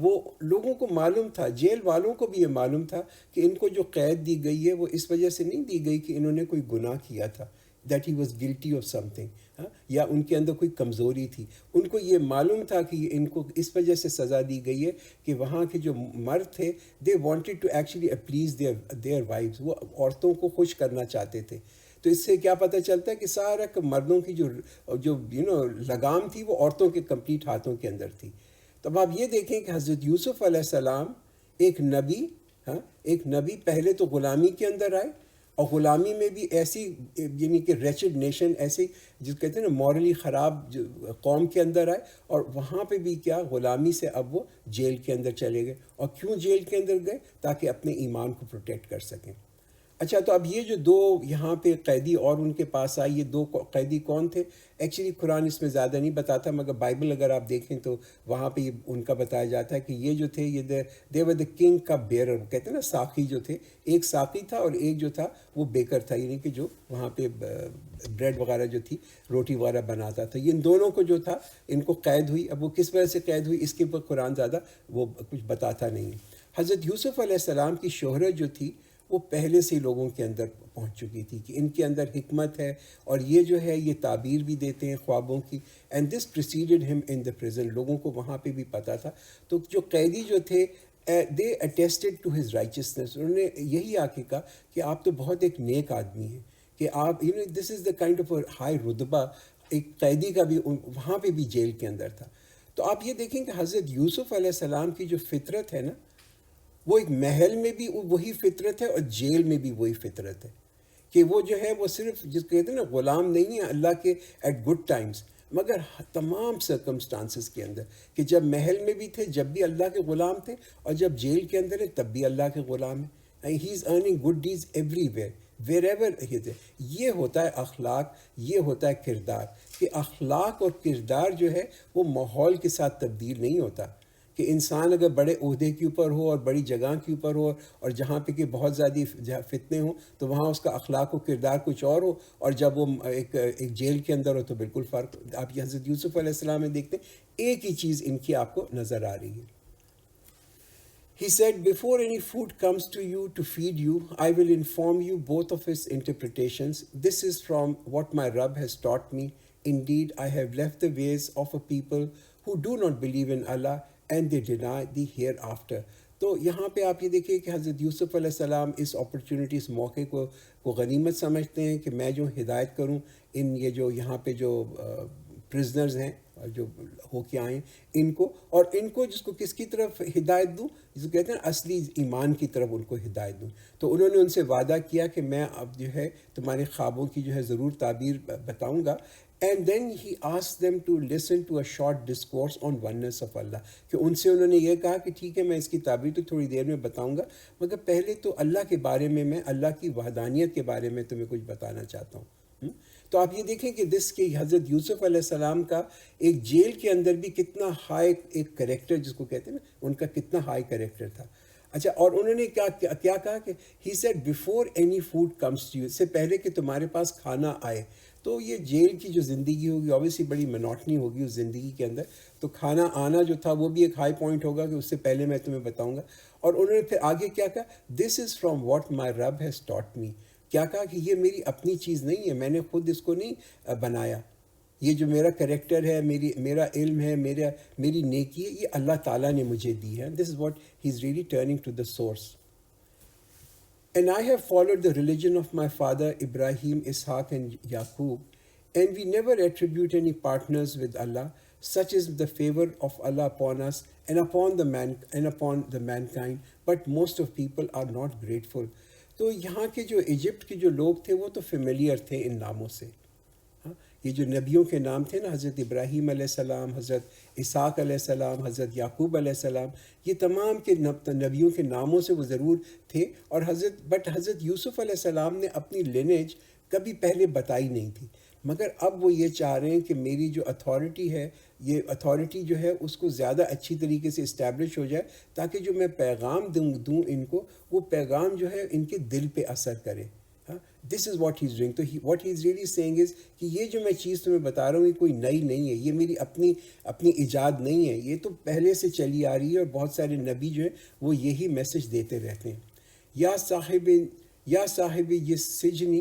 وہ لوگوں کو معلوم تھا, جیل والوں کو بھی یہ معلوم تھا کہ ان کو جو قید دی گئی ہے وہ اس وجہ سے نہیں دی گئی کہ انہوں نے کوئی گناہ کیا تھا, that he was guilty of some thing, یا ان کے اندر کوئی کمزوری تھی. ان کو یہ معلوم تھا کہ ان کو اس وجہ سے سزا دی گئی ہے کہ وہاں کے جو مرد تھے, they wanted to actually appease their wives, وہ عورتوں کو خوش کرنا چاہتے تھے. تو اس سے کیا پتہ چلتا ہے کہ سارا مردوں کی جو لگام تھی وہ عورتوں کے کمپلیٹ ہاتھوں کے اندر تھی. تو اب آپ یہ دیکھیں کہ حضرت یوسف علیہ السلام ایک نبی پہلے تو غلامی کے اندر آئے, اور غلامی میں بھی ایسی یعنی کہ ریچڈ نیشن, ایسی جس کہتے ہیں نا مورلی خراب قوم کے اندر آئے, اور وہاں پہ بھی کیا غلامی سے اب وہ جیل کے اندر چلے گئے. اور کیوں جیل کے اندر گئے؟ تاکہ اپنے ایمان کو پروٹیکٹ کر سکیں. اچھا, تو اب یہ جو 2 یہاں پہ قیدی اور ان کے پاس آئے, یہ 2 قیدی کون تھے؟ ایکچولی قرآن اس میں زیادہ نہیں بتاتا, مگر بائبل اگر آپ دیکھیں تو وہاں پہ ان کا بتایا جاتا ہے کہ یہ جو تھے یہ دے ور دا کنگ کا بیرر, کہتے ہیں نا ساقی جو تھے, ایک ساقی تھا اور ایک جو تھا وہ بیکر تھا, یعنی کہ جو وہاں پہ بریڈ وغیرہ جو تھی, روٹی وغیرہ بناتا تھا. یہ ان دونوں کو جو تھا ان کو قید ہوئی. اب وہ کس وجہ سے قید ہوئی اس کے اوپر قرآن زیادہ وہ کچھ بتاتا نہیں. حضرت یوسف علیہ السلام کی شہرت جو تھی وہ پہلے سے ہی لوگوں کے اندر پہنچ چکی تھی کہ ان کے اندر حکمت ہے, اور یہ جو ہے یہ تعبیر بھی دیتے ہیں خوابوں کی. اینڈ دس پریسیڈڈ ہم ان دا پریزن, لوگوں کو وہاں پہ بھی پتہ تھا. تو جو قیدی جو تھے, دے اٹیسٹڈ ٹو ہز رائچسنس, انہوں نے یہی آ کے کہا کہ آپ تو بہت ایک نیک آدمی ہیں, کہ آپ دس از دا کائنڈ آف ہائی رتبہ. ایک قیدی کا بھی وہاں پہ بھی جیل کے اندر تھا. تو آپ یہ دیکھیں کہ حضرت یوسف علیہ السلام کی جو فطرت ہے نا, وہ ایک محل میں بھی وہی فطرت ہے اور جیل میں بھی وہی فطرت ہے, کہ وہ جو ہے وہ صرف جس کہتے ہیں نا غلام نہیں ہے اللہ کے ایٹ گڈ ٹائمز, مگر تمام سرکمسٹانسز کے اندر, کہ جب محل میں بھی تھے جب بھی اللہ کے غلام تھے, اور جب جیل کے اندر ہے تب بھی اللہ کے غلام ہیں. He is earning good deeds everywhere wherever he تھے. یہ ہوتا ہے اخلاق, یہ ہوتا ہے کردار, کہ اخلاق اور کردار جو ہے وہ ماحول کے ساتھ تبدیل نہیں ہوتا. کہ انسان اگر بڑے عہدے کے اوپر ہو اور بڑی جگہ کے اوپر ہو, اور جہاں پہ کہ بہت زیادہ فتنے ہوں, تو وہاں اس کا اخلاق و کردار کچھ اور ہو, اور جب وہ ایک جیل کے اندر ہو تو بالکل فرق. آپ یہ حضرت یوسف علیہ السلام میں دیکھتے ہیں ایک ہی چیز ان کی آپ کو نظر آ رہی ہے. He said, Before any food comes to you to feed you, I will inform you both of its interpretations. This is from what my Rabb has taught me. Indeed, I have left the ways of a people who do not believe in Allah, and they deny the hereafter. تو یہاں پہ آپ یہ دیکھیے کہ حضرت یوسف علیہ السلام اس اپرچونٹی, اس موقع کو غنیمت سمجھتے ہیں کہ میں جو ہدایت کروں ان یہ جو یہاں پہ جو پرزنرز ہیں جو ہو کے آئے ان کو، اور ان کو جس کو کس کی طرف ہدایت دوں، جس کو کہتے ہیں اصلی ایمان کی طرف ان کو ہدایت دوں. تو انہوں نے ان سے وعدہ کیا کہ میں اب جو ہے تمہارے خوابوں کی جو ہے ضرور تعبیر بتاؤں گا. And then he asked them to listen to a short discourse on oneness of Allah, کہ ان سے انہوں نے یہ کہا کہ ٹھیک ہے میں اس کی تعبیر تو تھوڑی دیر میں بتاؤں گا، مگر پہلے تو اللہ کے بارے میں اللہ کی وحدانیت کے بارے میں تمہیں کچھ بتانا چاہتا ہوں. تو آپ یہ دیکھیں کہ کہ حضرت یوسف علیہ السلام کا ایک جیل کے اندر بھی کتنا ہائی ایک کریکٹر جس کو کہتے ہیں نا، ان کا کتنا ہائی کریکٹر تھا. اچھا، اور انہوں نے کیا کہا کہ he said before any food comes to you, اس سے پہلے کہ تمہارے پاس کھانا آئے. تو یہ جیل کی جو زندگی ہوگی اوبیسلی بڑی منوٹنی ہوگی اس زندگی کے اندر، تو کھانا آنا جو تھا وہ بھی ایک ہائی پوائنٹ ہوگا کہ اس سے پہلے میں تمہیں بتاؤں گا. اور انہوں نے پھر آگے کیا کہا، دس از فرام واٹ مائی رب ہیز ٹاٹ می، کیا کہا کہ یہ میری اپنی چیز نہیں ہے، میں نے خود اس کو نہیں بنایا، یہ جو میرا کریکٹر ہے، میرا علم ہے، میری نیکی ہے، یہ اللہ تعالیٰ نے مجھے دی ہے. This is what he is really turning to the source. And I have followed the religion of my father Ibrahim, Ishaq and Yaqub, and we never attribute any partners with Allah. Such is the favor of Allah upon us and upon the mankind, but most of people are not grateful. تو یہاں کے جو ایجپٹ کے جو لوگ تھے وہ تو فیملیئر تھے ان ناموں سے. یہ جو نبیوں کے نام تھے نا، حضرت ابراہیم علیہ السلام، حضرت اسحاق علیہ السلام، حضرت یعقوب علیہ السلام، یہ تمام کے نبیوں کے ناموں سے وہ ضرور تھے. اور حضرت یوسف علیہ السلام نے اپنی لینیج کبھی پہلے بتائی نہیں تھی، مگر اب وہ یہ چاہ رہے ہیں کہ میری جو اتھارٹی ہے، یہ اتھارٹی جو ہے اس کو زیادہ اچھی طریقے سے اسٹیبلش ہو جائے، تاکہ جو میں پیغام دوں ان کو، وہ پیغام جو ہے ان کے دل پہ اثر کرے. This is what he is doing. تو what he is really saying is کہ یہ جو میں چیز تمہیں بتا رہا ہوں یہ کوئی نئی نہیں ہے، یہ میری اپنی ایجاد نہیں ہے، یہ تو پہلے سے چلی آ رہی ہے، اور بہت سارے نبی جو ہیں وہ یہی میسج دیتے رہتے ہیں. یا صاحب یہ سجنی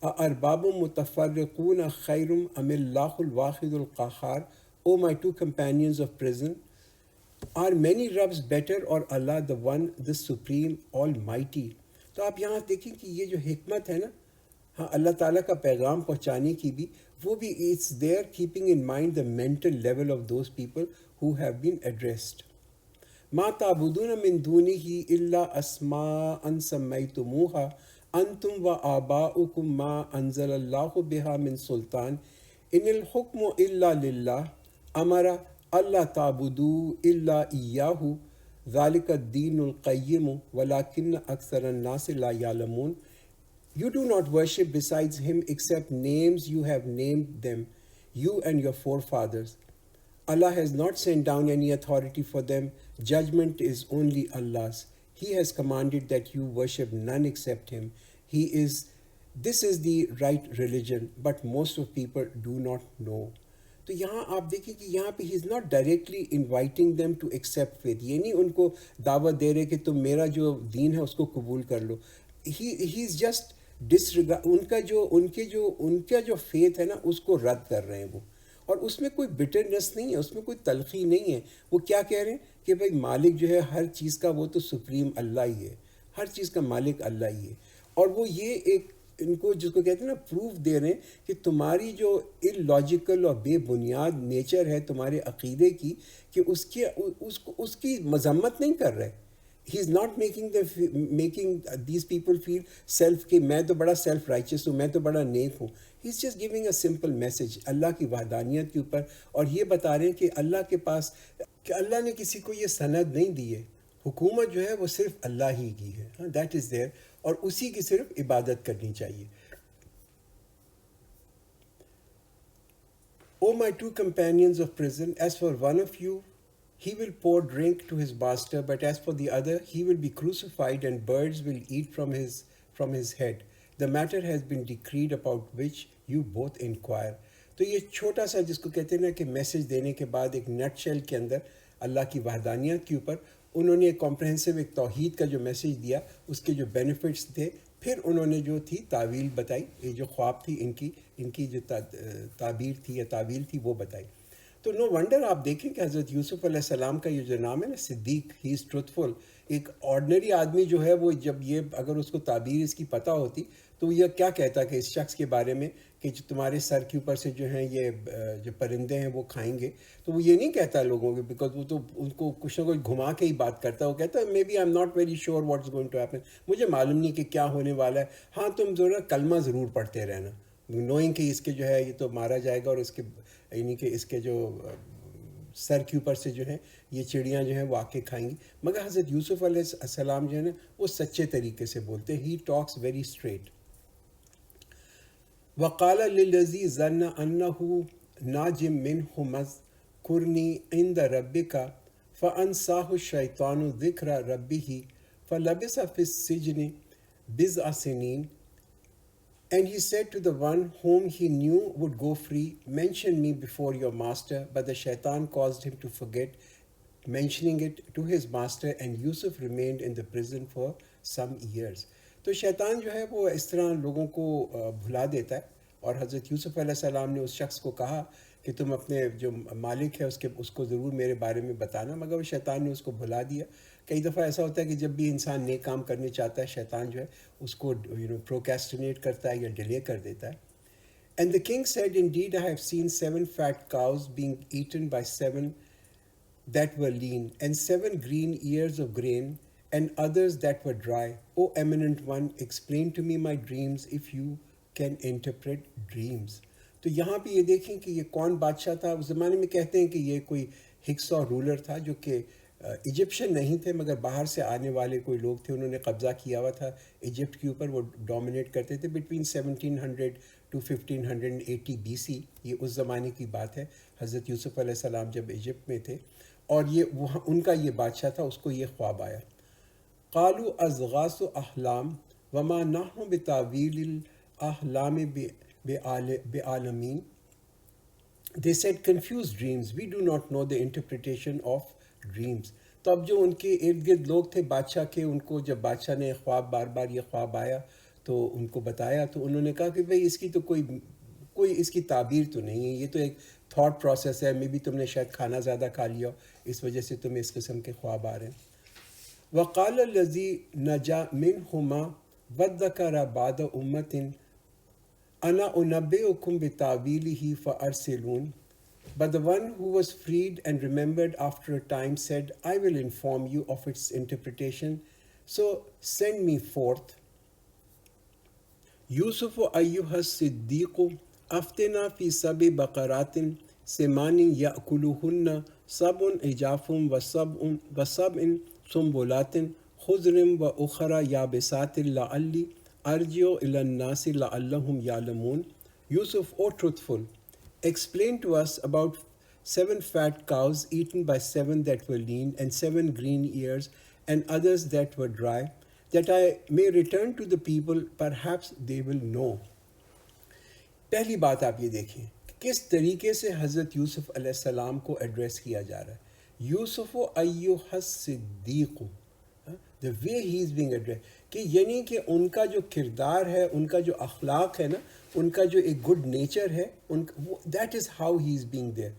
ارباب متفرقون خیر ام اللہ الواحد القہار، O my two companions of prison, are many ربز بیٹر اور اللہ the one the supreme almighty. تو آپ یہاں دیکھیں کہ یہ جو حکمت ہے نا، ہاں اللہ تعالیٰ کا پیغام پہنچانے کی بھی، وہ بھی it's their keeping in mind the mental level of those people who have been addressed. ما تعبدون من دونہ الا اسماء سمیتموها انتم وآباؤکم ما انزل اللہ بہا من سلطان ان الحکم الا للہ امر اللہ تعبدوا الا ایاہ ذالک الدین القیم ولکن اکثر الناس لا یعلمون. You do not worship besides him except names you have named them, you and your forefathers. Allah has not sent down any authority for them. Judgment is only Allah's. He has commanded that you worship none except him. This is the right religion, but most of people do not know. تو یہاں آپ دیکھیں کہ یہاں پہ he is not directly inviting them to accept faith, یہ نہیں ان کو دعوت دے رہے کہ تم میرا جو دین ہے اس کو قبول کر لو. ہی از جسٹ ان کا جو فیتھ ہے نا اس کو رد کر رہے ہیں وہ، اور اس میں کوئی بٹرنس نہیں ہے، اس میں کوئی تلخی نہیں ہے. وہ کیا کہہ رہے ہیں کہ بھائی مالک جو ہے ہر چیز کا، وہ تو سپریم اللہ ہی ہے، ہر چیز کا مالک اللہ ہی ہے. اور وہ یہ ایک ان کو جس کو کہتے ہیں نا پروف دے رہے ہیں کہ تمہاری جو ان لاجیکل اور بے بنیاد نیچر ہے تمہارے عقیدے کی، کہ اس کی مذمت نہیں کر رہے. He is not making these people feel self کہ میں تو بڑا سیلف رائچس ہوں، میں تو بڑا نیک ہوں. He is just giving a simple message اللہ کی وحدانیت کے اوپر، اور یہ بتا رہے ہیں کہ اللہ کے پاس، کہ اللہ نے کسی کو یہ سند نہیں دی ہے، حکومت جو ہے وہ صرف اللہ ہی کی ہے. دیٹ از دیئر، اور اسی کی صرف عبادت کرنی چاہیے. O my two companions of prison, as for one of you, he will pour drink to his master, but as for the other, he will be crucified and birds will eat from his head. The matter has been decreed about which you both inquire. تو یہ چھوٹا سا جس کو کہتے ہیں نا کہ میسج دینے کے بعد ایک نٹ شیل کے اندر اللہ کی وحدانیت کے اوپر انہوں نے ایک کمپریہنسو ایک توحید کا جو میسج دیا، اس کے جو بینیفٹس تھے، پھر انہوں نے جو تھی تعویل بتائی، یہ جو خواب تھی ان کی جو تعبیر تھی یا تعویل تھی وہ بتائی. تو نو ونڈر آپ دیکھیں کہ حضرت یوسف علیہ السلام کا یہ جو نام ہے نا صدیق، ہی از ٹروتھفل. ایک آرڈنری آدمی جو ہے وہ جب یہ اگر اس کو تعبیر اس کی پتہ ہوتی تو وہ یہ کیا کہتا کہ اس شخص کے بارے میں کہ جو تمہارے سر کے اوپر سے جو ہیں یہ جو پرندے ہیں وہ کھائیں گے. تو وہ یہ نہیں کہتا لوگوں کو، بیکاز وہ تو ان کو کچھ نہ کچھ گھما کے ہی بات کرتا ہے. وہ کہتا ہے maybe I am not very sure what is going to happen, مجھے معلوم نہیں کہ کیا ہونے والا ہے. ہاں تم ضرور کلمہ ضرور پڑھتے رہنا، نوئنگ کہ اس کے جو ہے یہ تو مارا جائے گا، اور اس کے یعنی کہ اس کے جو سر کے اوپر سے جو ہیں یہ چڑیاں جو ہیں وہ آ کے کھائیں گی. مگر حضرت یوسف علیہ السلام جو ہے نا وہ سچے طریقے سے بولتے ہیں. ہی ٹاکس ویری اسٹریٹ. وقال للذی ظن انہ ناج منہ اذکرنی عند ربک فانساہ الشیطان ذکر ربہ فلبث فی السجن بضع Sanin. And he said to the one whom he knew would go free, mention me before your master. But the shaitan caused him to forget mentioning it to his master, and Yusuf remained in the prison for some years. تو شیطان جو ہے وہ اس طرح لوگوں کو بھلا دیتا ہے. اور حضرت یوسف علیہ السلام نے اس شخص کو کہا کہ تم اپنے جو مالک ہے اس کو ضرور میرے بارے میں بتانا، مگر وہ شیطان نے اس کو بھلا دیا. کئی دفعہ ایسا ہوتا ہے کہ جب بھی انسان نیک کام کرنے چاہتا ہے شیطان جو ہے اس کو پروکیسٹینیٹ کرتا ہے یا ڈیلے کر دیتا ہے. And the king said, indeed I have seen 7 fat cows being eaten by 7 that were lean, and 7 green ears of grain, and others that were dry. O eminent one, explain to me my dreams if you can interpret dreams. تو یہاں پہ یہ دیکھیں کہ یہ کون بادشاہ تھا. اس زمانے میں کہتے ہیں کہ یہ کوئی ہکسا رولر تھا جو کہ ایجپشن نہیں تھے مگر باہر سے آنے والے کوئی لوگ تھے. انہوں نے قبضہ کیا ہوا تھا ایجپٹ کے اوپر. وہ ڈومینیٹ کرتے تھے بٹوین 1700 ٹو 1580 BC. یہ اس زمانے کی بات ہے. حضرت یوسف علیہ السلام جب ایجپٹ میں تھے اور یہ وہاں ان کا یہ بادشاہ تھا. اس کو یہ خواب آیا. قالوا اضغاث احلام وما نحن بتاویل الاحلام بعالمین. They said confused dreams, we do not know the interpretation of dreams. تو اب جو ان کے ارد گرد لوگ تھے بادشاہ کے، ان کو جب بادشاہ نے خواب بار بار یہ خواب آیا تو ان کو بتایا تو انہوں نے کہا کہ بھئی اس کی تو کوئی اس کی تعبیر تو نہیں ہے، یہ تو ایک تھاٹ پروسیس ہے. میں بھی تم نے شاید کھانا زیادہ کھا لیا اس وجہ سے تمہیں اس قسم کے خواب آ رہے ہیں. وقال الذی نجا منہما وذکر بعد امۃ انا انبئکم بتاویلہ فارسلون. But the one who was freed and remembered after a time said, I will inform you of its interpretation, so send me forth. Yusuf ayyuha siddiq aftina fi sabi baqaratin simanin ya'kuluhunna sab'un ijafun wa sab'in sumbulatin khudrin wa ukhra yabisatin la'alli arji'u ila an-nasi la'allahum ya'lamun. Yusuf, O truthful, explain to us about 7 fat cows eaten by 7 that were lean, and 7 green ears, and others that were dry, that I may return to the people, perhaps they will know. پہلی بات آپ یہ دیکھیں کس طریقے سے حضرت یوسف علیہ السلام کو ایڈریس کیا جا رہا ہے. یوسف ایھا الصدیق، the way he is being addressed، کہ یعنی کہ ان کا جو کردار ہے، ان کا جو اخلاق ہے نا، ان کا جو ایک گڈ نیچر ہے، that is how he is being there,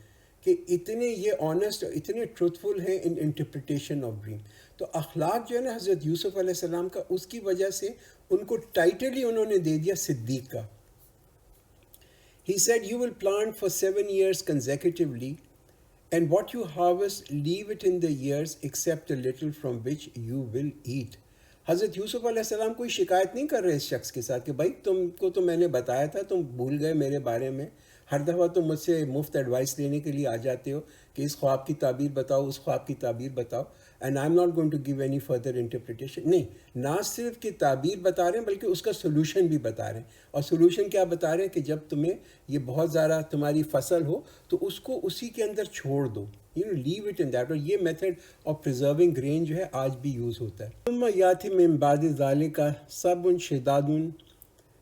کہ اتنے یہ آنیسٹ اور اتنے ٹروتھفل ہیں ان انٹرپریٹیشن آف ڈریم. تو اخلاق جو ہے نا حضرت یوسف علیہ السلام کا، اس کی وجہ سے ان کو ٹائٹل ہی انہوں نے دے دیا صدیق کا. He said, you will plant for 7 years consecutively, and what you harvest, leave it in the years except a little from which you will eat. حضرت یوسف علیہ السلام کوئی شکایت نہیں کر رہے اس شخص کے ساتھ کہ بھائی تم کو تو میں نے بتایا تھا، تم بھول گئے میرے بارے میں. ہر دفعہ تم مجھ سے مفت ایڈوائس لینے کے لیے آ جاتے ہو کہ اس خواب کی تعبیر بتاؤ، اس خواب کی تعبیر بتاؤ، and I am not going to give any further interpretation. نہیں، نہ صرف کہ تعبیر بتا رہے ہیں بلکہ اس کا سولوشن بھی بتا رہے ہیں. اور سولوشن کیا بتا رہے ہیں کہ جب تمہیں یہ بہت زیادہ تمہاری فصل ہو تو اس کو اسی کے اندر چھوڑ دو، لیو اٹ ان دیٹ. اور یہ میتھڈ آف پرزرونگ گرین جو ہے آج بھی یوز ہوتا ہے. ثم یاتی من بعد ذالک صبر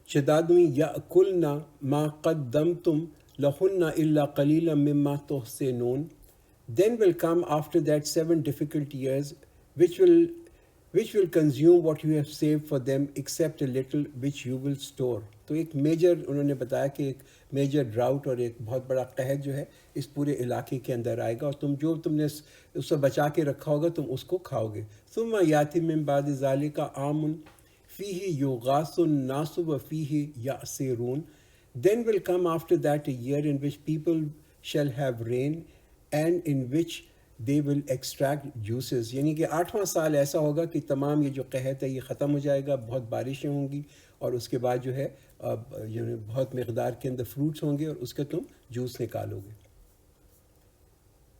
شداد یأکلن ما قدمتم لہن الا قلیلا مما تحسنون. Then will come after that 7 difficult years which which will consume what you have saved for them except a little which you will store. تو ایک میجر انہوں نے بتایا کہ ایک میجر ڈراؤٹ اور ایک بہت بڑا قحط جو ہے اس پورے علاقے کے اندر آئے گا، اور تم نے اس سے بچا کے رکھا ہوگا تم اس کو کھاؤ گے. ثم یاتی من بعد ذالک عام فیہ یغاث الناس وفیہ یعصرون. Then will come after that a year in which people shall have rain and in which they will extract juices. یعنی کہ 8واں سال ایسا ہوگا کہ تمام یہ جو قحط ہے یہ ختم ہو جائے گا، بہت بارشیں ہوں گی، اور اس کے بعد جو ہے بہت مقدار کے اندر فروٹس ہوں گے اور اس کا تم جوس نکالو گے.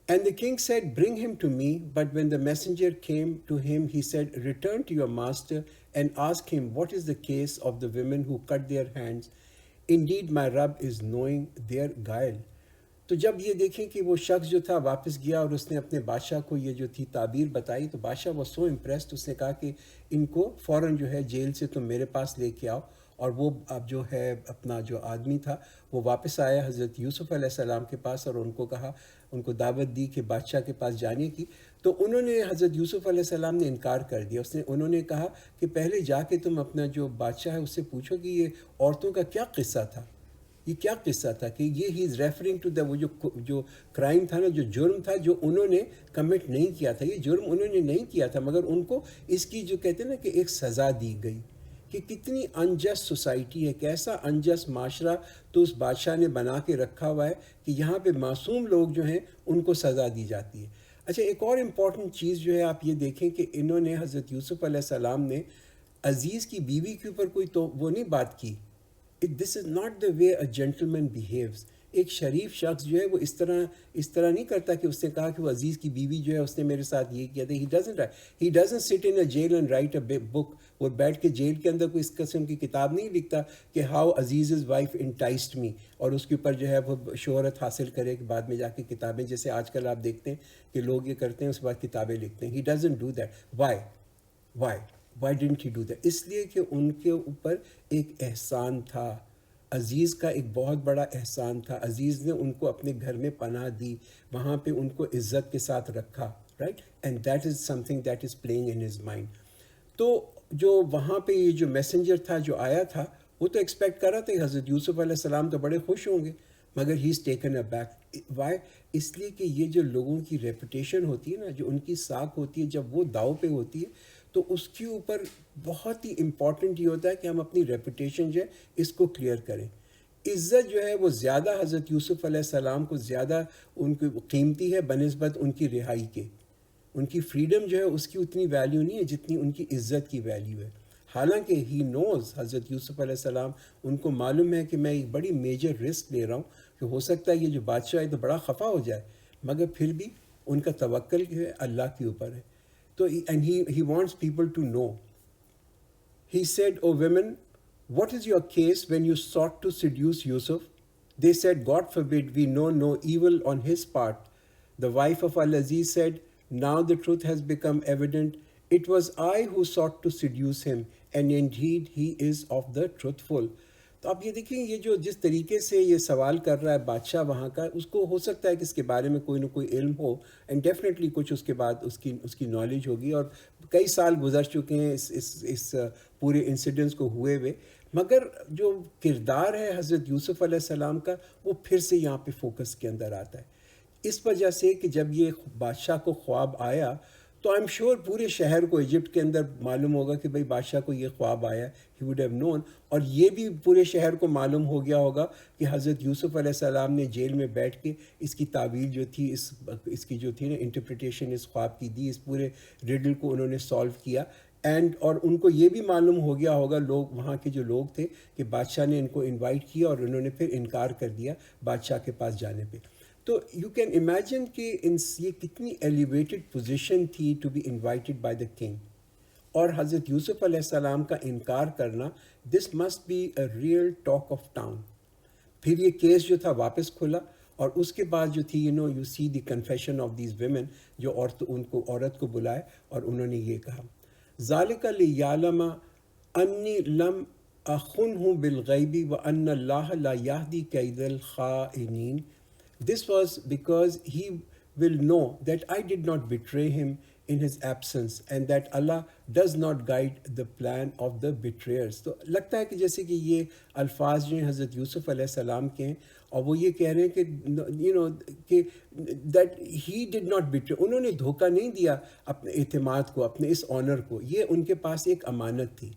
And the king said, Bring him to me. But when the messenger came to him, he said, Return to your master and ask him, What is the case of the women who cut their hands? Indeed, my Rabb is knowing their guile. تو جب یہ دیکھیں کہ وہ شخص جو تھا واپس گیا اور اس نے اپنے بادشاہ کو یہ جو تھی تعبیر بتائی، تو بادشاہ وہ سو امپریسڈ، اس نے کہا کہ ان کو فوراً جو ہے جیل سے تم میرے پاس لے کے آؤ. اور وہ اب جو ہے اپنا جو آدمی تھا وہ واپس آیا حضرت یوسف علیہ السلام کے پاس، اور ان کو کہا، ان کو دعوت دی کہ بادشاہ کے پاس جانے کی. تو انہوں نے حضرت یوسف علیہ السلام نے انکار کر دیا. انہوں نے کہا کہ پہلے جا کے تم اپنا جو بادشاہ ہے اس سے پوچھو کہ یہ عورتوں کا کیا قصہ تھا، یہ کیا قصہ تھا، کہ یہ ہی از ریفرنگ ٹو دا وہ جو کرائم تھا نا، جو جرم تھا جو انہوں نے کمٹ نہیں کیا تھا. یہ جرم انہوں نے نہیں کیا تھا، مگر ان کو اس کی جو کہتے ہیں نا کہ ایک سزا دی گئی. کہ کتنی انجسٹ سوسائٹی ہے، کیسا انجسٹ معاشرہ تو اس بادشاہ نے بنا کے رکھا ہوا ہے کہ یہاں پہ معصوم لوگ جو ہیں ان کو سزا دی جاتی ہے. اچھا، ایک اور امپورٹنٹ چیز جو ہے آپ یہ دیکھیں کہ انہوں نے حضرت یوسف علیہ السلام نے عزیز کی بیوی کے اوپر کوئی تو وہ نہیں بات کی. This is not the way a gentleman behaves. ایک شریف شخص جو ہے وہ اس طرح نہیں کرتا کہ اس نے کہا کہ وہ عزیز کی بیوی جو ہے اس نے میرے ساتھ یہ کیا تھا. ہی ڈزنٹ سٹ ان اے جیل اینڈ رائٹ اے بک. وہ بیٹھ کے جیل کے اندر کوئی اس قسم کی کتاب نہیں لکھتا کہ ہاؤ عزیز's وائف انٹائسڈ می، اور اس کے اوپر جو ہے وہ شہرت حاصل کرے کہ بعد میں جا کے کتابیں، جیسے آج کل آپ دیکھتے ہیں کہ لوگ یہ کرتے ہیں اس کے بعد کتابیں لکھتے ہیں. He doesn't do that. Why didn't he do that? اس لیے کہ ان کے اوپر ایک احسان تھا، عزیز کا ایک بہت بڑا احسان تھا. عزیز نے ان کو اپنے گھر میں پناہ دی، وہاں پہ ان کو عزت کے ساتھ رکھا، right, and that is some thing that is playing in his mind. تو جو وہاں پہ یہ جو میسنجر تھا جو آیا تھا، وہ تو ایکسپیکٹ کر رہا تھا کہ حضرت یوسف علیہ السلام تو بڑے خوش ہوں گے، مگر he is taken aback. Why? اس لیے کہ یہ جو لوگوں کی ریپوٹیشن ہوتی ہے نا، جو ان کی ساکھ ہوتی ہے، جب وہ داؤ پہ ہوتی ہے تو اس کے اوپر بہت ہی امپورٹنٹ یہ ہوتا ہے کہ ہم اپنی ریپوٹیشن جو ہے اس کو کلیئر کریں. عزت جو ہے وہ زیادہ حضرت یوسف علیہ السلام کو زیادہ ان کی قیمتی ہے بنسبت ان کی رہائی کے. ان کی فریڈم جو ہے اس کی اتنی ویلیو نہیں ہے جتنی ان کی عزت کی ویلیو ہے. حالانکہ ہی نوز، حضرت یوسف علیہ السلام، ان کو معلوم ہے کہ میں ایک بڑی میجر رسک لے رہا ہوں کہ ہو سکتا ہے یہ جو بادشاہ ہے تو بڑا خفا ہو جائے، مگر پھر بھی ان کا توکل جو ہے اللہ کے اوپر ہے. تو and he wants people to know. He said, O women, what is your case when you sought to seduce Yusuf? They said, God forbid, we know no evil on his part. The wife of Al-Aziz said, Now the truth has become evident. It was I who sought to seduce him, and indeed he is of the truthful. تو آپ یہ دیکھیں، یہ جو جس طریقے سے یہ سوال کر رہا ہے بادشاہ وہاں کا، اس کو ہو سکتا ہے کہ اس کے بارے میں کوئی نہ کوئی علم ہو، اینڈ ڈیفینیٹلی کچھ اس کے بعد اس کی نالج ہوگی، اور کئی سال گزر چکے ہیں اس پورے انسیڈنٹس کو ہوئے ہوئے. مگر جو کردار ہے حضرت یوسف علیہ السلام کا، وہ پھر سے یہاں پہ فوکس کے اندر آتا ہے، اس وجہ سے کہ جب یہ بادشاہ کو خواب آیا تو آئی ایم شیور پورے شہر کو ایجپٹ کے اندر معلوم ہوگا کہ بھئی بادشاہ کو یہ خواب آیا، ہی ووڈ ہیو نون. اور یہ بھی پورے شہر کو معلوم ہو گیا ہوگا کہ حضرت یوسف علیہ السلام نے جیل میں بیٹھ کے اس کی تعویل جو تھی، اس کی جو تھی نا انٹرپریٹیشن اس خواب کی دی، اس پورے ریڈل کو انہوں نے سالو کیا. اور ان کو یہ بھی معلوم ہو گیا ہوگا، لوگ وہاں کے جو لوگ تھے، کہ بادشاہ نے ان کو انوائٹ کیا اور انہوں نے پھر انکار کر دیا بادشاہ کے پاس جانے پہ. تو یو کین امیجن کہ یہ کتنی ایلیویٹڈ پوزیشن تھی to be invited by the king. اور حضرت یوسف علیہ السلام کا انکار کرنا، this must be a real talk of town. پھر یہ کیس جو تھا واپس کھلا، اور اس کے بعد جو تھی you see the confession of these women, جو عورت کو بلائے اور انہوں نے یہ کہا، ذالک لیعلم انی لم اخنہ بالغیب وان اللہ لا یہدی کید الخائنین. This was because he will know that I did not betray him in his absence and that Allah does not guide the plan of the betrayers. تو لگتا ہے کہ جیسے کہ یہ الفاظ جو ہیں حضرت یوسف علیہ السلام کے ہیں اور وہ یہ کہہ رہے ہیں کہ کہ دیٹ ہی ڈڈ ناٹ بیٹرے، انہوں نے دھوکہ نہیں دیا اپنے اعتماد کو، اپنے اس آنر کو، یہ ان کے پاس ایک امانت تھی.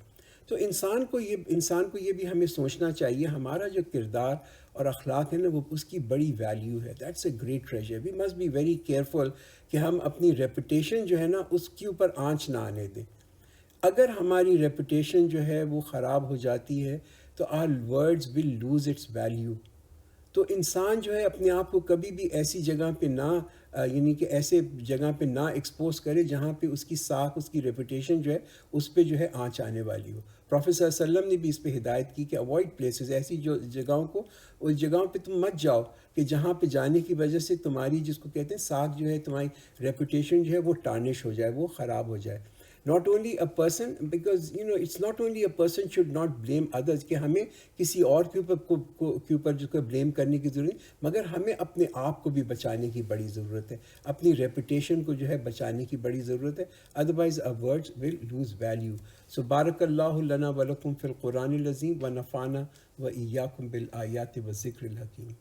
تو انسان کو یہ بھی ہمیں سوچنا چاہیے ہمارا جو کردار اور اخلاق ہے نا وہ اس کی بڑی ویلیو ہے. That's a great treasure. We must be very careful کہ ہم اپنی ریپوٹیشن جو ہے نا اس کے اوپر آنچ نہ آنے دیں. اگر ہماری ریپوٹیشن جو ہے وہ خراب ہو جاتی ہے تو our words will lose its value. تو انسان جو ہے اپنے آپ کو کبھی بھی ایسی جگہ پہ نہ یعنی کہ ایسے جگہ پہ نہ ایکسپوز کرے جہاں پہ اس کی ساکھ، اس کی ریپوٹیشن جو ہے اس پہ جو ہے آنچ آنے والی ہو. پروفیٹ صلی اللہ علیہ وسلم نے بھی اس پہ ہدایت کی کہ اوائڈ پلیسز، ایسی جو جگہوں کو، اس جگہوں پہ تم مت جاؤ کہ جہاں پہ جانے کی وجہ سے تمہاری جس کو کہتے ہیں ساکھ جو ہے، تمہاری ریپوٹیشن جو ہے وہ ٹارنش ہو جائے، وہ خراب ہو جائے. not only a person, because it's not only a person should not blame others کہ ہمیں کسی اور کے اوپر جو کو بلیم کرنے کی ضرورت نہیں، مگر ہمیں اپنے آپ کو بھی بچانے کی بڑی ضرورت ہے، اپنی ریپوٹیشن کو جو ہے بچانے کی بڑی ضرورت ہے. Otherwise our words will lose value. So بارک اللہ لنا ولکم فی القرآن العظیم ونفعنا وإیاکم بالآیات والذکر الحکیم.